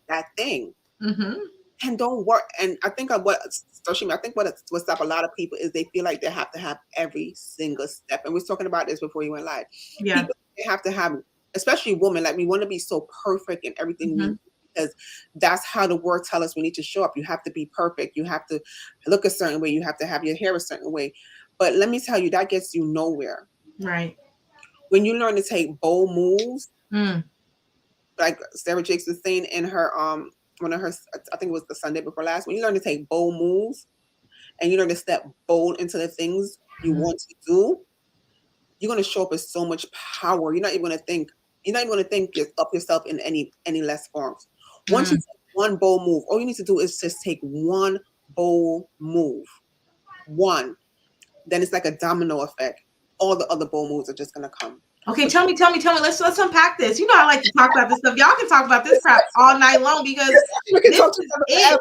that thing. And don't work. And I think what stops a lot of people is they feel like they have to have every single step. And we were talking about this before you went live. Yeah. People, they have to have, especially women, like we want to be so perfect in everything we do, because that's how the word tells us we need to show up. You have to be perfect. You have to look a certain way. You have to have your hair a certain way. But let me tell you, that gets you nowhere. Right. When you learn to take bold moves, like Sarah Jakes was saying in her one of her, I think it was the Sunday before last, when you learn to take bold moves and you learn to step bold into the things you want to do, you're going to show up with so much power. You're not even going to think of yourself in any less forms. Once you take one bold move, all you need to do is just take one bold move. One. Then it's like a domino effect. All the other bold moves are just going to come. Okay, tell me. Let's unpack this. I like to talk about this stuff. Y'all can talk about this crap all night long, because we can talk to it.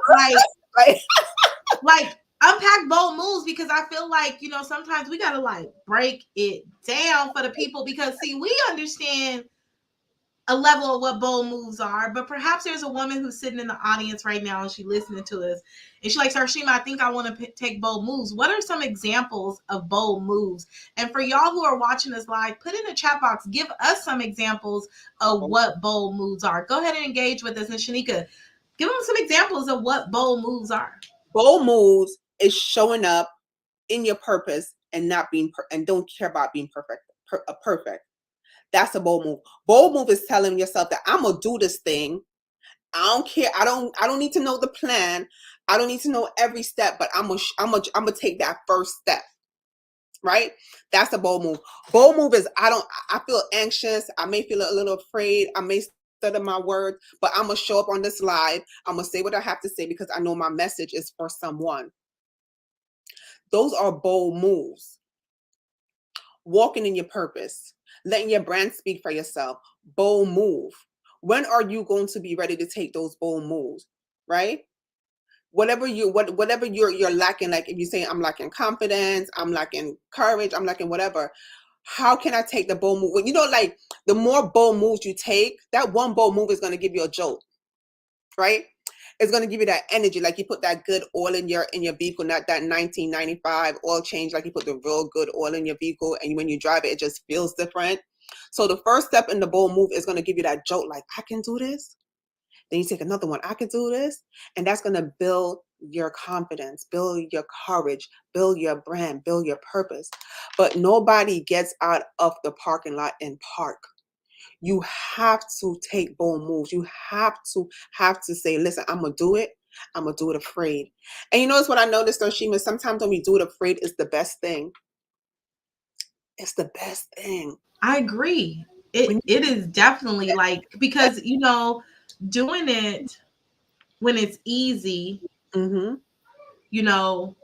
Like unpack bold moves, because I feel like sometimes we gotta like break it down for the people, because see, we understand a level of what bold moves are, but perhaps there's a woman who's sitting in the audience right now and she's listening to us, and she's like, Sarshima, I think I want to take bold moves. What are some examples of bold moves? And for y'all who are watching us live, put in the chat box, give us some examples of what bold moves are. Go ahead and engage with us. And Shanika, give them some examples of what bold moves are. Bold moves is showing up in your purpose and not being and don't care about being perfect. That's a bold move. Bold move is telling yourself that I'm gonna do this thing. I don't care. I don't need to know the plan. I don't need to know every step, but I'm gonna take that first step. Right? That's a bold move. Bold move is I feel anxious. I may feel a little afraid. I may stutter my words, but I'm gonna show up on this live. I'm gonna say what I have to say because I know my message is for someone. Those are bold moves. walking in your purpose, letting your brand speak for yourself, bold move. When are you going to be ready to take those bold moves? Right? Whatever you're lacking, like if you say I'm lacking confidence, I'm lacking courage, I'm lacking whatever, how can I take the bold move? When, like the more bold moves you take, that one bold move is going to give you a jolt, right? It's going to give you that energy, like you put that good oil in your vehicle, not that 1995 oil change, like you put the real good oil in your vehicle, and when you drive it, it just feels different. So the first step in the bold move is going to give you that jolt, like I can do this. Then you take another one, I can do this. And that's going to build your confidence, build your courage, build your brand, build your purpose. But nobody gets out of the parking lot and park. You have to take bold moves. You have to say, listen, I'm going to do it. I'm going to do it afraid. And you notice what I noticed, Oshima, sometimes when we do it afraid, it's the best thing. It's the best thing. I agree. It is definitely like, because doing it when it's easy, Mm-hmm. you know,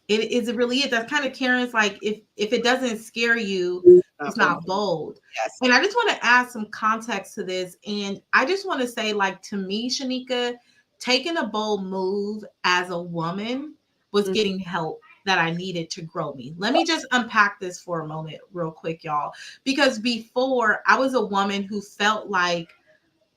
it really is. That's kind of Karen's, like, if it doesn't scare you, it's Not bold. not bold. Yes. And I just want to add some context to this. And I just want to say, like, to me, Shanika, taking a bold move as a woman was Mhm. getting help that I needed to grow me. Let me just unpack this for a moment, real quick, y'all. Because before, I was a woman who felt like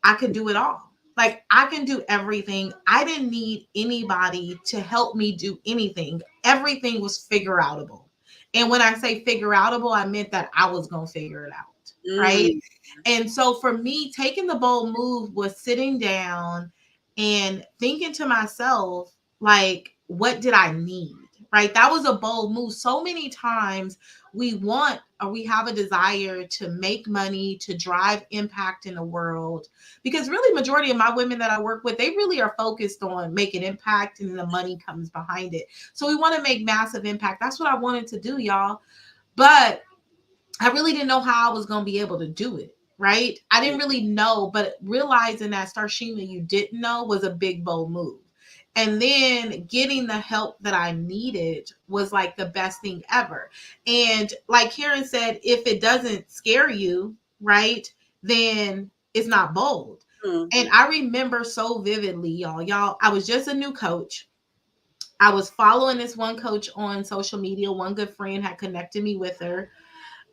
I could do it all. Like, I can do everything. I didn't need anybody to help me do anything. Everything was figure outable. And when I say figure outable, I meant that I was going to figure it out. Right. Mm. And so for me, taking the bold move was sitting down and thinking to myself, like, what did I need? Right. That was a bold move. So many times we want, or we have a desire to make money, to drive impact in the world, because really majority of my women that I work with, they really are focused on making impact, and the money comes behind it. So we want to make massive impact. That's what I wanted to do, y'all. But I really didn't know how I was going to be able to do it. Right. I didn't really know, but realizing that, Starshima, you didn't know, was a big, bold move. And then getting the help that I needed was like the best thing ever. And like Karen said, if it doesn't scare you, right, then it's not bold. Mm. And I remember so vividly, y'all, I was just a new coach. I was following this one coach on social media. One good friend had connected me with her.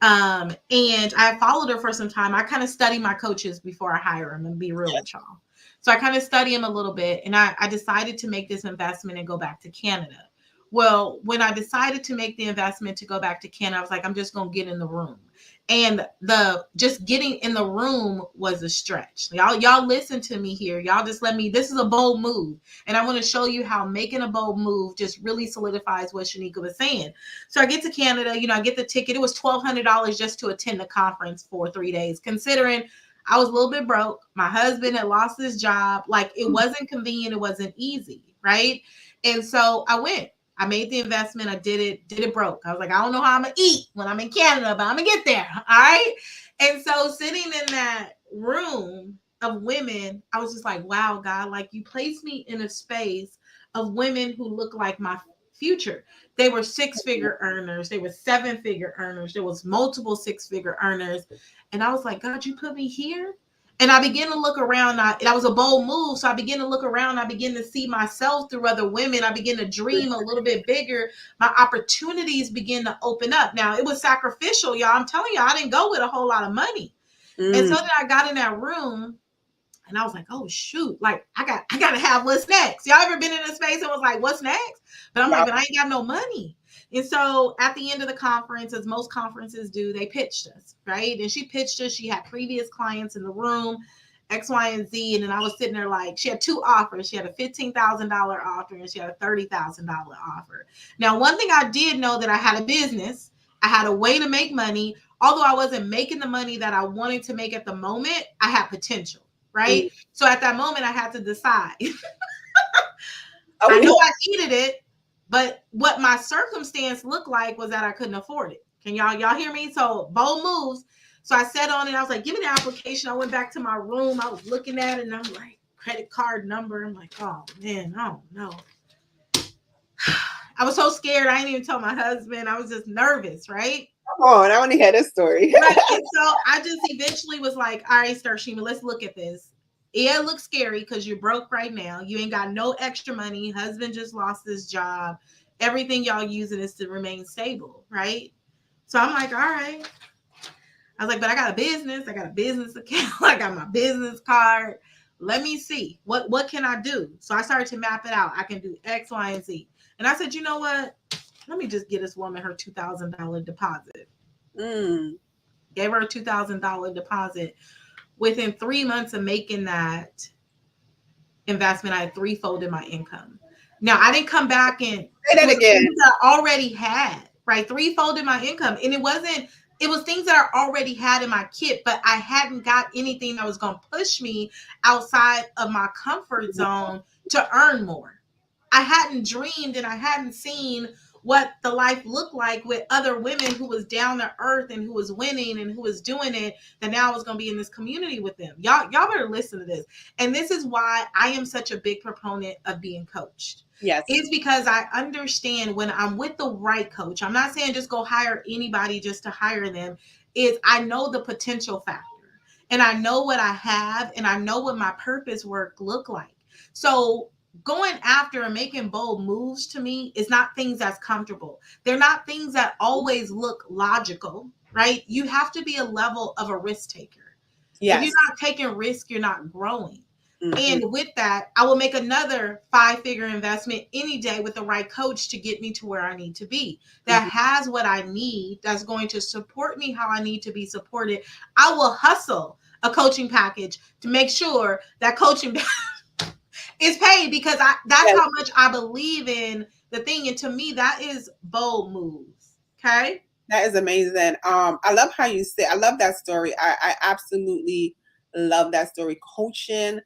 And I followed her for some time. I kind of study my coaches before I hire them, and be real with y'all. So I kind of study them a little bit, and I decided to make this investment and go back to Canada. Well, when I decided to make the investment to go back to Canada, I was like, I'm just going to get in the room. And the just getting in the room was a stretch. Y'all listen to me here. Y'all just let me, this is a bold move. And I want to show you how making a bold move just really solidifies what Shanika was saying. So I get to Canada, I get the ticket. It was $1,200 just to attend the conference for 3 days, considering I was a little bit broke. My husband had lost his job. Like, it wasn't convenient. It wasn't easy. Right. And so I went. I made the investment. I did it broke. I was like, I don't know how I'm going to eat when I'm in Canada, but I'm going to get there. All right. And so sitting in that room of women, I was just like, wow, God, like, you placed me in a space of women who look like my future. They were 6-figure earners. They were 7-figure earners. There was multiple 6-figure earners. And I was like, God, you put me here? And I began to look around. That was a bold move. So I began to look around. I began to see myself through other women. I began to dream a little bit bigger. My opportunities began to open up. Now, it was sacrificial, y'all. I'm telling you, I didn't go with a whole lot of money. And so then I got in that room, and I was like, oh shoot, like I gotta have what's next. Y'all ever been in a space and was like, what's next? But I'm like, but I ain't got no money. And so at the end of the conference, as most conferences do, they pitched us, right? And she pitched us. She had previous clients in the room, X, Y, and Z. And then I was sitting there like, she had 2 offers. She had a $15,000 offer, and she had a $30,000 offer. Now, one thing I did know, that I had a business. I had a way to make money. Although I wasn't making the money that I wanted to make at the moment, I had potential. Right. So at that moment, I had to decide. I knew I needed it, but what my circumstance looked like was that I couldn't afford it. Can y'all hear me? So bold moves. So I sat on it. I was like, give me the application. I went back to my room. I was looking at it, and I'm like, credit card number. I'm like, oh man, I don't know. I was so scared. I didn't even tell my husband. I was just nervous. Right. Come on, I want to hear this story. Right. And so I just eventually was like, all right, Starshima, let's look at this. Yeah, it looks scary because you're broke right now. You ain't got no extra money. Husband just lost his job. Everything y'all using is to remain stable, right? So I'm like, all right. I was like, but I got a business. I got a business account. I got my business card. Let me see what can I do. So I started to map it out. I can do X, Y, and Z. And I said, you know what? Let me just get this woman her $2,000 deposit. Mm. Gave her a $2,000 deposit. Within 3 months of making that investment, I had threefolded my income. Now I didn't come back and Say it that was again. things that I already had, right? Threefolded my income. And it was things that I already had in my kit, but I hadn't got anything that was gonna push me outside of my comfort zone to earn more. I hadn't dreamed and I hadn't seen what the life looked like with other women who was down to earth and who was winning and who was doing it, that now I was going to be in this community with them. Y'all better listen to this. And this is why I am such a big proponent of being coached. Yes. It's because I understand when I'm with the right coach. I'm not saying just go hire anybody just to hire them. Is I know the potential factor and I know what I have and I know what my purpose work look like. So going after and making bold moves to me is not things that's comfortable. They're not things that always look logical, right? You have to be a level of a risk taker. If you're Yes. not taking risk, you're not growing. Mm-hmm. And with that, I will make another 5-figure investment any day with the right coach to get me to where I need to be. That has what I need, that's going to support me how I need to be supported. I will hustle a coaching package to make sure that coaching is paid because that's Yes. how much I believe in the thing. And to me, that is bold moves. Okay. That is amazing. I love how you say. I love that story. I absolutely love that story. Coaching.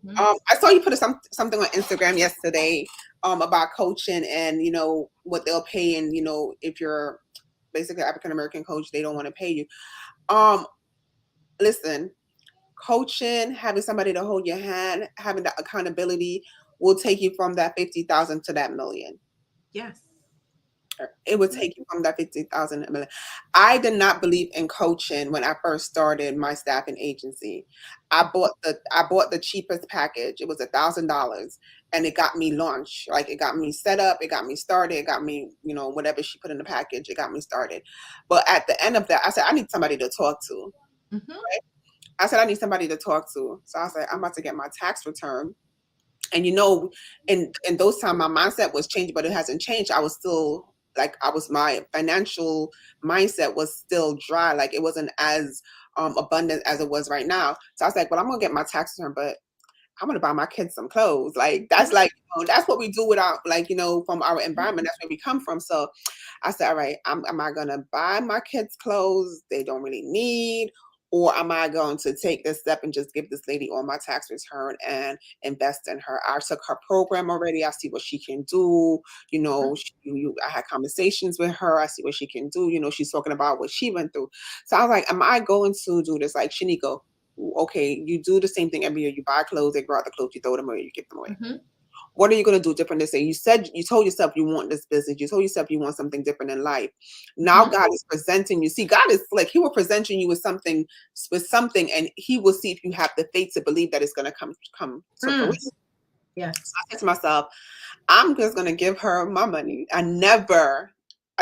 Mm-hmm. I saw you put something on Instagram yesterday. About coaching and what they'll pay, and if you're basically African American coach, they don't want to pay you. Um, Listen, coaching, having somebody to hold your hand, having that accountability will take you from that 50,000 to that million. Yes. It would take you from that 50,000 to a million. I did not believe in coaching when I first started my staffing agency. I bought the cheapest package. It was $1,000, and it got me launched. Like, it got me set up, it got me started, it got me, whatever she put in the package, it got me started. But at the end of that, I said, I need somebody to talk to. Mm-hmm. I said, I need somebody to talk to. So I said, I'm about to get my tax return. And in those times, my mindset was changed, but it hasn't changed. I was still like, my financial mindset was still dry. Like, it wasn't as abundant as it was right now. So I was like, well, I'm going to get my tax return, but I'm going to buy my kids some clothes. Like, that's Mm-hmm. like, that's what we do without, like, from our environment. That's where we come from. So I said, all right, am I going to buy my kids clothes they don't really need? Or am I going to take this step and just give this lady all my tax return and invest in her? I took her program already. I see what she can do. I had conversations with her. I see what she can do. She's talking about what she went through. So I was like, am I going to do this? Like, Shaniko, okay, you do the same thing every year. You buy clothes, they grow out the clothes, you throw them away, you give them away. Mm-hmm. What are you going to do different this year? You told yourself you want this business. You told yourself you want something different in life. Now Mm-hmm. God is presenting you. See, God is like, he will present you with something, and he will see if you have the faith to believe that it's going to come to fruition. Yes. So I said to myself, I'm just going to give her my money. I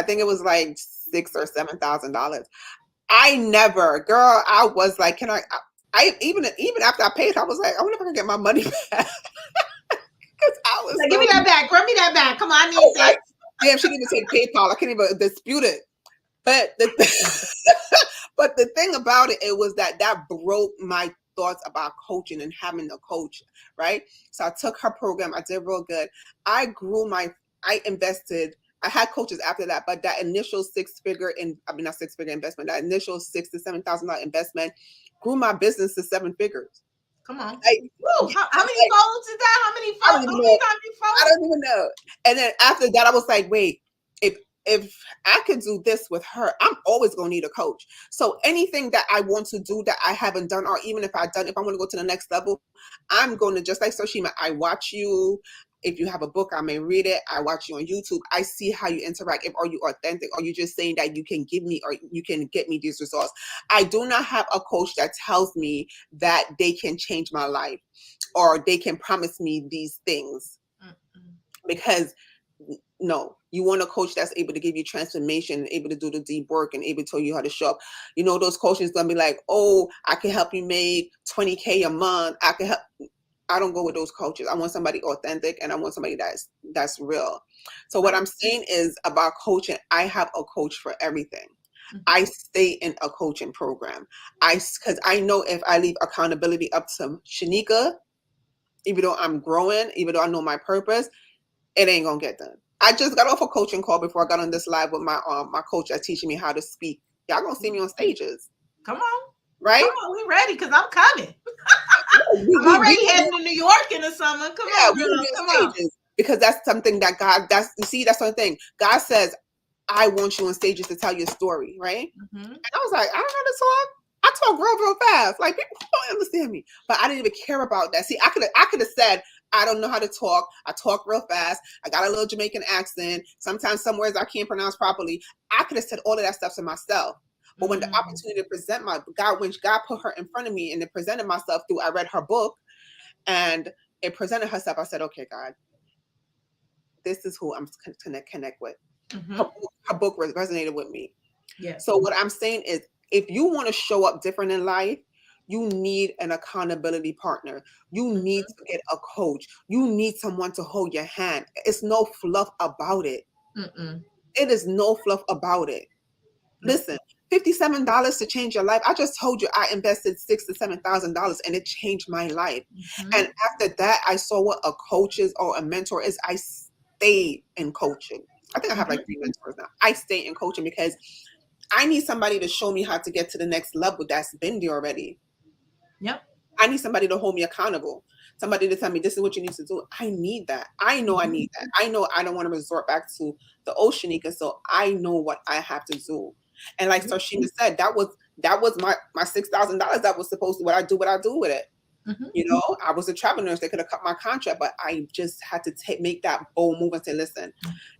think it was like $6,000 or $7,000. Girl, I was like, I even after I paid, I was like, I wonder if I can get my money back. Because I was Like, give me that back. Run me that back. Come on, I need that. like, damn, she didn't even take PayPal. I can't even dispute it. But but the thing about it was that broke my thoughts about coaching and having a coach, right? So I took her program. I did real good. I invested. I had coaches after that, but that initial not 6-figure investment, that initial $6,000 to $7,000 investment grew my business to 7 figures. Come on. Like, Woo. How many folds is that? How many I folds? don't How even many know. times you I fold? don't even know. And then after that, I was like, wait, if I could do this with her, I'm always gonna need a coach. So anything that I want to do that I haven't done, or even if I want to go to the next level, I'm going to, just like Soshima, I watch you. If you have a book, I may read it. I watch you on YouTube. I see how you interact. Are you authentic? Are you just saying that you can give me or you can get me these results? I do not have a coach that tells me that they can change my life or they can promise me these things. Because no, you want a coach that's able to give you transformation, able to do the deep work, and able to tell you how to show up. Those coaches gonna be like, oh, I can help you make 20K a month. I can help. I don't go with those coaches. I want somebody authentic, and I want somebody that's real. So what I'm saying is about coaching. I have a coach for everything. I stay in a coaching program. Because I know if I leave accountability up to Shanika, even though I'm growing, even though I know my purpose, it ain't gonna get done. I just got off a coaching call before I got on this live with my coach that's teaching me how to speak. Y'all gonna see me on stages. Come on. Right? Come on, we ready because I'm coming. I'm already heading to New York in the summer. Come on, girl. Come on. Because that's something that God, that's something. God says, I want you on stages to tell your story, right? And I was like, I don't know how to talk. I talk real fast. Like, people don't understand me. But I didn't even care about that. See, I could have said, I don't know how to talk. I talk real fast. I got a little Jamaican accent. Sometimes some words I can't pronounce properly. I could have said all of that stuff to myself. But when the opportunity to present when God put her in front of me and it presented myself through, I read her book and it presented herself. I said, okay, God, this is who I'm going to connect with. Her book resonated with me. Yeah. So what I'm saying is, if you want to show up different in life, you need an accountability partner. You need to get a coach. You need someone to hold your hand. It's no fluff about it. It is no fluff about it. Listen, $57 to change your life. I just told you I invested $6,000 to $7,000 and it changed my life. And after that, I saw what a coach is or a mentor is. I stayed in coaching. I think I have like 3 mentors now. I stay in coaching because I need somebody to show me how to get to the next level that's been there already. Yep. I need somebody to hold me accountable. Somebody to tell me this is what you need to do. I need that. I know I need that. I know I don't want to resort back to the old Shanika, so I know what I have to do. And like Sarshina said, that was my $6,000 that was supposed to what I do with it. I was a travel nurse. They could have cut my contract, but I just had to make that bold move and say, listen,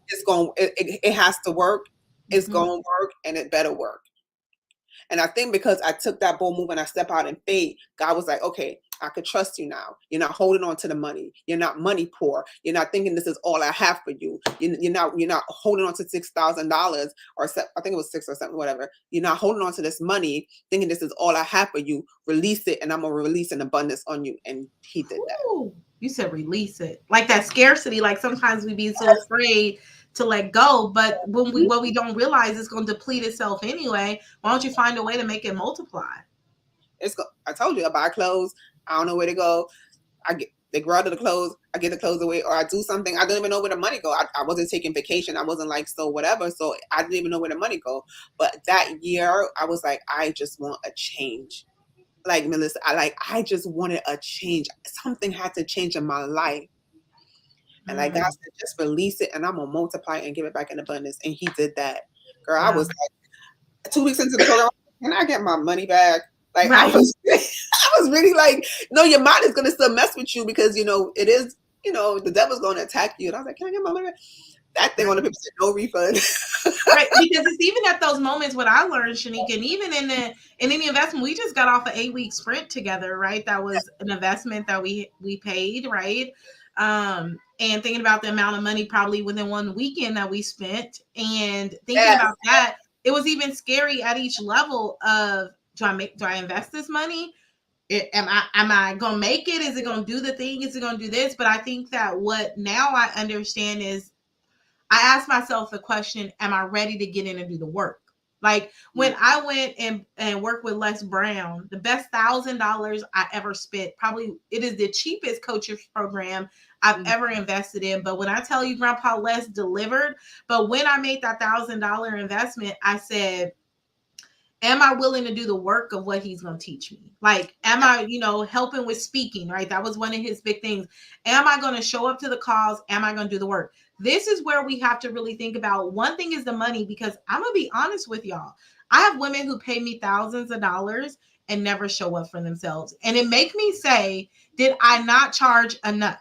it has to work. It's going to work and it better work. And I think because I took that bold move and I step out in faith, God was like, okay, I could trust you now. You're not holding on to the money. You're not money poor. You're not thinking this is all I have for you. You're not holding on to $6,000 or I think it was 6 or 7, whatever. You're not holding on to this money thinking this is all I have for you. Release it and I'm going to release an abundance on you. And he did that. You said release it. Like that scarcity. Like sometimes we be so afraid to let go, but what we don't realize is going to deplete itself anyway. Why don't you find a way to make it multiply? I told you, I buy clothes. I don't know where to go. They grow out of the clothes. I get the clothes away, or I do something. I don't even know where the money go. I wasn't taking vacation. I wasn't like, so whatever. So I didn't even know where the money go. But that year, I was like, I just want a change. Like Melissa, I just wanted a change. Something had to change in my life. And like God said, just release it and I'm going to multiply and give it back in abundance. And he did that. Girl, I was like 2 weeks into the program. Can I get my money back? Like I was really like, no, your mind is going to still mess with you because, it is, the devil's going to attack you. And I was like, can I get my money back? That thing on the paper said no refund. Right, because it's even at those moments what I learned, Shanika, and even in any investment, we just got off an 8-week sprint together, right? That was an investment that we paid, right? And thinking about the amount of money probably within one weekend that we spent, and thinking about that, it was even scary at each level of do I invest this money? Am I gonna make it? Is it gonna do the thing? Is it gonna do this? But I think that what now I understand is I asked myself the question, am I ready to get in and do the work? Like when I went and worked with Les Brown, the best $1,000 I ever spent, probably it is the cheapest coaching program I've ever invested in. But when I tell you Grandpa Les delivered, but when I made that $1,000 investment, I said, am I willing to do the work of what he's going to teach me? Like, am I, helping with speaking, right? That was one of his big things. Am I going to show up to the calls? Am I going to do the work? This is where we have to really think about. One thing is the money, because I'm going to be honest with y'all. I have women who pay me thousands of dollars and never show up for themselves. And it makes me say, did I not charge enough?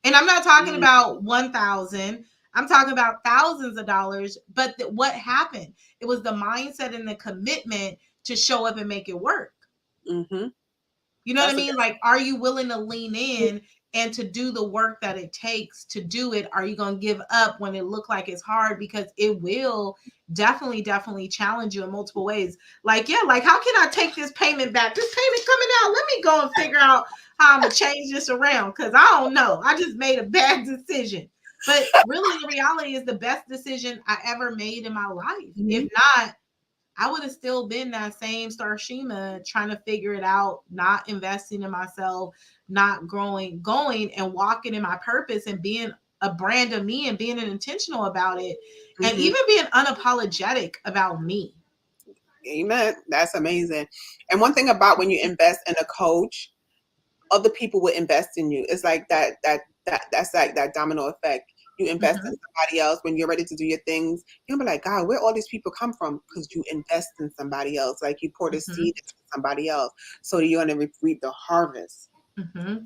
And I'm not talking Mm, about 1,000. I'm talking about thousands of dollars. But what happened? It was the mindset and the commitment to show up and make it work. mm-hmm. You know what I That's a mean? Like, are you willing to lean in and to do the work that it takes to do it? Are you going to give up when it look like it's hard? Because it will definitely challenge you in multiple ways. Like, yeah, like how can I take this payment back? This payment coming out. Let me go and figure out how I'm gonna change this around because I don't know. I just made a bad decision. But really, the reality is the best decision I ever made in my life. If Mhm. not, I would have still been that same Starshima trying to figure it out, not investing in myself, not growing, going and walking in my purpose and being a brand of me and being intentional about it and Mhm. even being unapologetic about me. Amen. That's amazing. And one thing about when you invest in a coach, other people will invest in you. It's like that's like that domino effect. You invest in Mm-hmm, somebody else when you're ready to do your things. You'll be like, God, where all these people come from? Because you invest in somebody else. Like you pour the mm-hmm, seed into somebody else, so you're gonna reap the harvest. mm-hmm.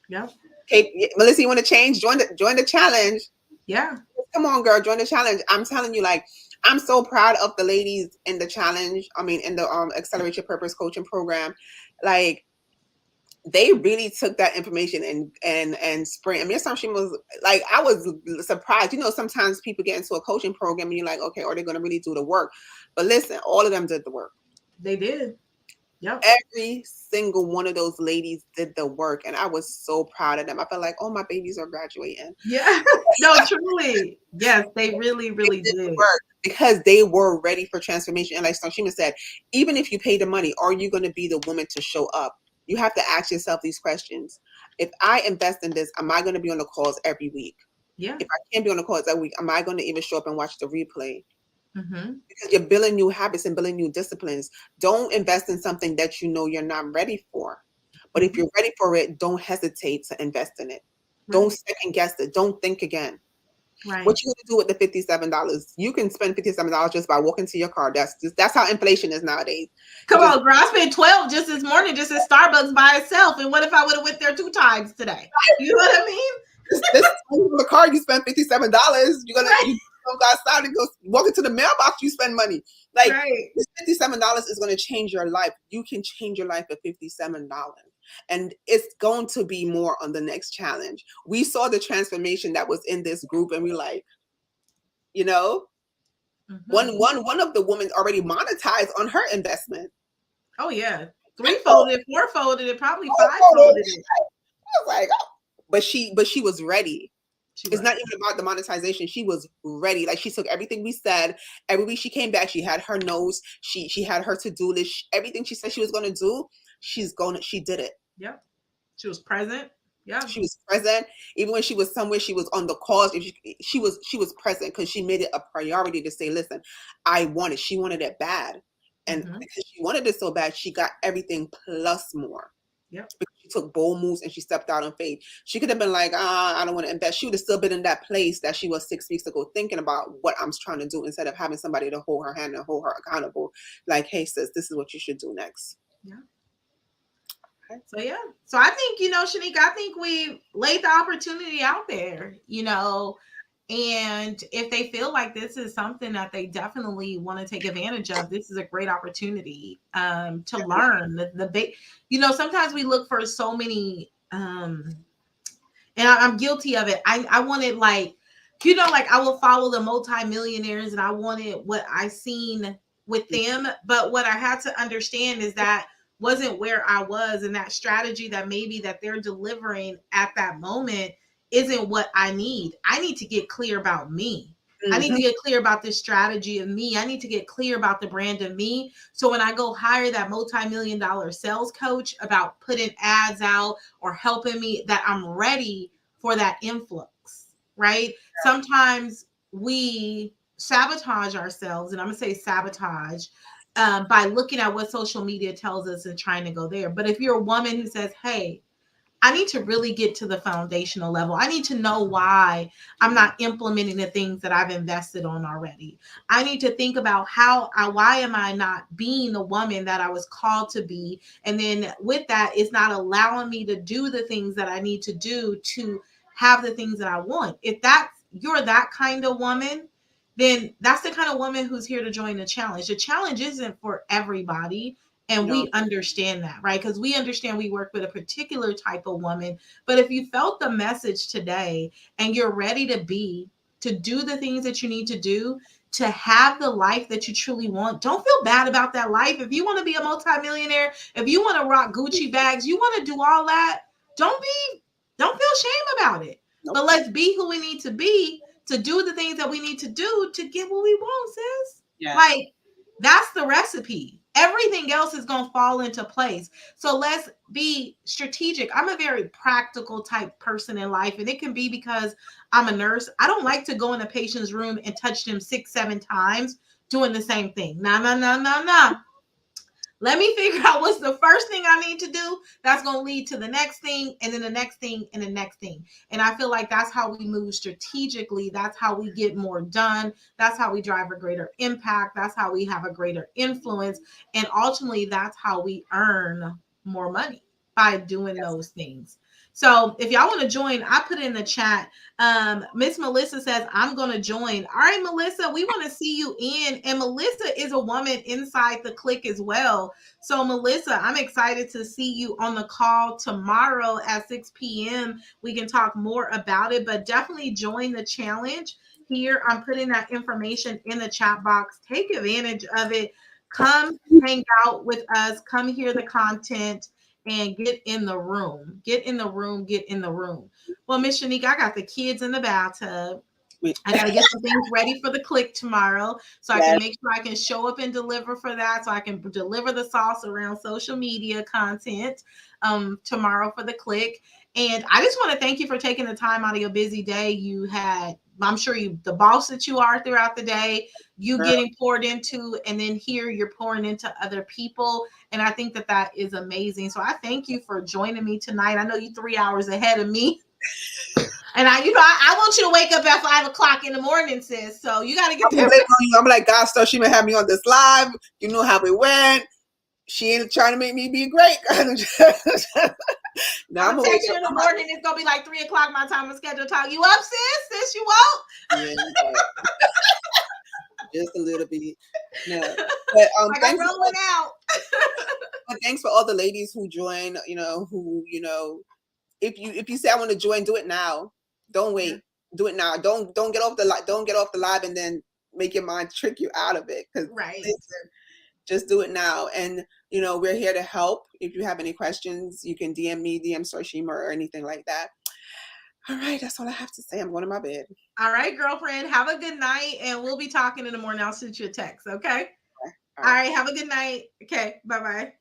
Yep. Okay, Melissa, you want to change? Join the challenge. Yeah. Come on, girl, join the challenge. I'm telling you, like, I'm so proud of the ladies in the challenge. I mean, in the Accelerate Your Purpose coaching program. Like, they really took that information and sprint. I mean, sometimes she was like, I was surprised. You know, sometimes people get into a coaching program and you're like, okay, are they going to really do the work? But listen, all of them did the work. They did. Yep. Every single one of those ladies did the work, and I was so proud of them. I felt like, oh, my babies are graduating. Yeah. No, truly. Yes, they really Did the did. work because they were ready for transformation. And like Sanshima said, even if you pay the money, are you going to be the woman to show up? You have to ask yourself these questions. If I invest in this, am I going to be on the calls every week? Yeah. If I can't be on the calls every week, am I going to even show up and watch the replay? Mm-hmm. Because you're building new habits and building new disciplines. Don't invest in something that you know you're not ready for. But if Mm-hmm. you're ready for it, don't hesitate to invest in it. Don't Right. second guess it. Don't think again. Right. What you gonna do with the $57? You can spend $57 just by walking to your car. That's how inflation is nowadays. You Come just on, girl. I spent 12 just this morning just at Starbucks by itself. And what if I would have went there 2 times today? You know what I mean? this the car you spend $57. Right. You go outside and go walk into the mailbox. You spend money. Like Right. this $57 is gonna change your life. You can change your life for $57. And it's going to be more on the next challenge. We saw the transformation that was in this group, and we like, you know, Mm-hmm. one of the women already monetized on her investment. Oh, yeah. I told Three-folded, four-folded it, probably I was five-folded it. like, oh. But she was ready. She It's was. not even about the monetization. She was ready. Like she took everything we said. Every week she came back. She had her notes. She had her to-do list. Everything she said she was gonna do, she did it. Yep. She was present. Yeah. She was present. Even when she was somewhere, she was on the calls. If she was present because she made it a priority to say, listen, I want it. She wanted it bad. And Mm-hmm. because she wanted it so bad, she got everything plus more. Yep. Because she took bold moves and she stepped out on faith. She could have been like, I don't want to invest. She would have still been in that place that she was 6 weeks ago, thinking about what I'm trying to do instead of having somebody to hold her hand and hold her accountable. Like, hey, sis, this is what you should do next. Yeah. Okay. So yeah. So I think, Shanika, I think we laid the opportunity out there, and if they feel like this is something that they definitely want to take advantage of, this is a great opportunity to learn the big, sometimes we look for so many and I'm guilty of it. I wanted like, like I will follow the multimillionaires and I wanted what I seen with them. But what I had to understand is that wasn't where I was, and that strategy that maybe that they're delivering at that moment isn't what I need. I need to get clear about me. I need Mm-hmm. to get clear about this strategy of me. I need to get clear about the brand of me. So when I go hire that multi-million dollar sales coach about putting ads out or helping me, that I'm ready for that influx, right? Sometimes we sabotage ourselves, and I'm going to say sabotage by looking at what social media tells us and trying to go there. But if you're a woman who says, hey, I need to really get to the foundational level. I need to know why I'm not implementing the things that I've invested on already. I need to think about why am I not being the woman that I was called to be? And then with that, it's not allowing me to do the things that I need to do to have the things that I want. If you're that kind of woman, then that's the kind of woman who's here to join the challenge. The challenge isn't for everybody. And No. we understand that, right? Because we understand we work with a particular type of woman. But if you felt the message today and you're ready to do the things that you need to do to have the life that you truly want, don't feel bad about that life. If you want to be a multimillionaire, if you want to rock Gucci bags, you want to do all that, don't feel shame about it. Nope. But let's be who we need to do the things that we need to do to get what we want, sis. Yes. Like, that's the recipe. Everything else is going to fall into place. So let's be strategic. I'm a very practical type person in life, and it can be because I'm a nurse. I don't like to go in a patient's room and touch them 6-7 times doing the same thing. No. Let me figure out what's the first thing I need to do that's going to lead to the next thing, and then the next thing, and the next thing. And I feel like that's how we move strategically. That's how we get more done. That's how we drive a greater impact. That's how we have a greater influence. And ultimately, that's how we earn more money by doing those things. So if y'all want to join, I put in the chat. Miss Melissa says, I'm going to join. All right, Melissa, we want to see you in. And Melissa is a woman inside the clique as well. So, Melissa, I'm excited to see you on the call tomorrow at 6 p.m. We can talk more about it, but definitely join the challenge here. I'm putting that information in the chat box. Take advantage of it. Come hang out with us. Come hear the content and get in the room. Get in the room. Get in the room. Well, Miss Shanique, I got the kids in the bathtub. I got to get some things ready for the click tomorrow so I can make sure I can show up and deliver for that, so I can deliver the sauce around social media content tomorrow for the click. And I just want to thank you for taking the time out of your busy day. You had, I'm sure you, the boss that you are throughout the day, you getting poured into, and then here you're pouring into other people. And I think that that is amazing. So I thank you for joining me tonight. I know you're 3 hours ahead of me. And I want you to wake up at 5 o'clock in the morning, sis. So you got to get there. I'm like, God, so she may have me on this live. You know how it went. She ain't trying to make me be great. Now I'm gonna text you in the morning. It's gonna be like 3 o'clock my time of schedule. Talk you up, sis? Sis, you won't? Yeah, just a little bit. No, but like I'm rolling out. But thanks for all the ladies who join. If you say I want to join, do it now. Don't wait. Do it now. Don't get off the live and then make your mind trick you out of it. Right. Listen, just do it now. And we're here to help. If you have any questions, you can DM me, DM Sarshima, or anything like that. All right, that's all I have to say. I'm going to my bed. All right, girlfriend. Have a good night, and we'll be talking in the morning. I'll send you a text. Okay. All right. Have a good night. Okay. Bye-bye.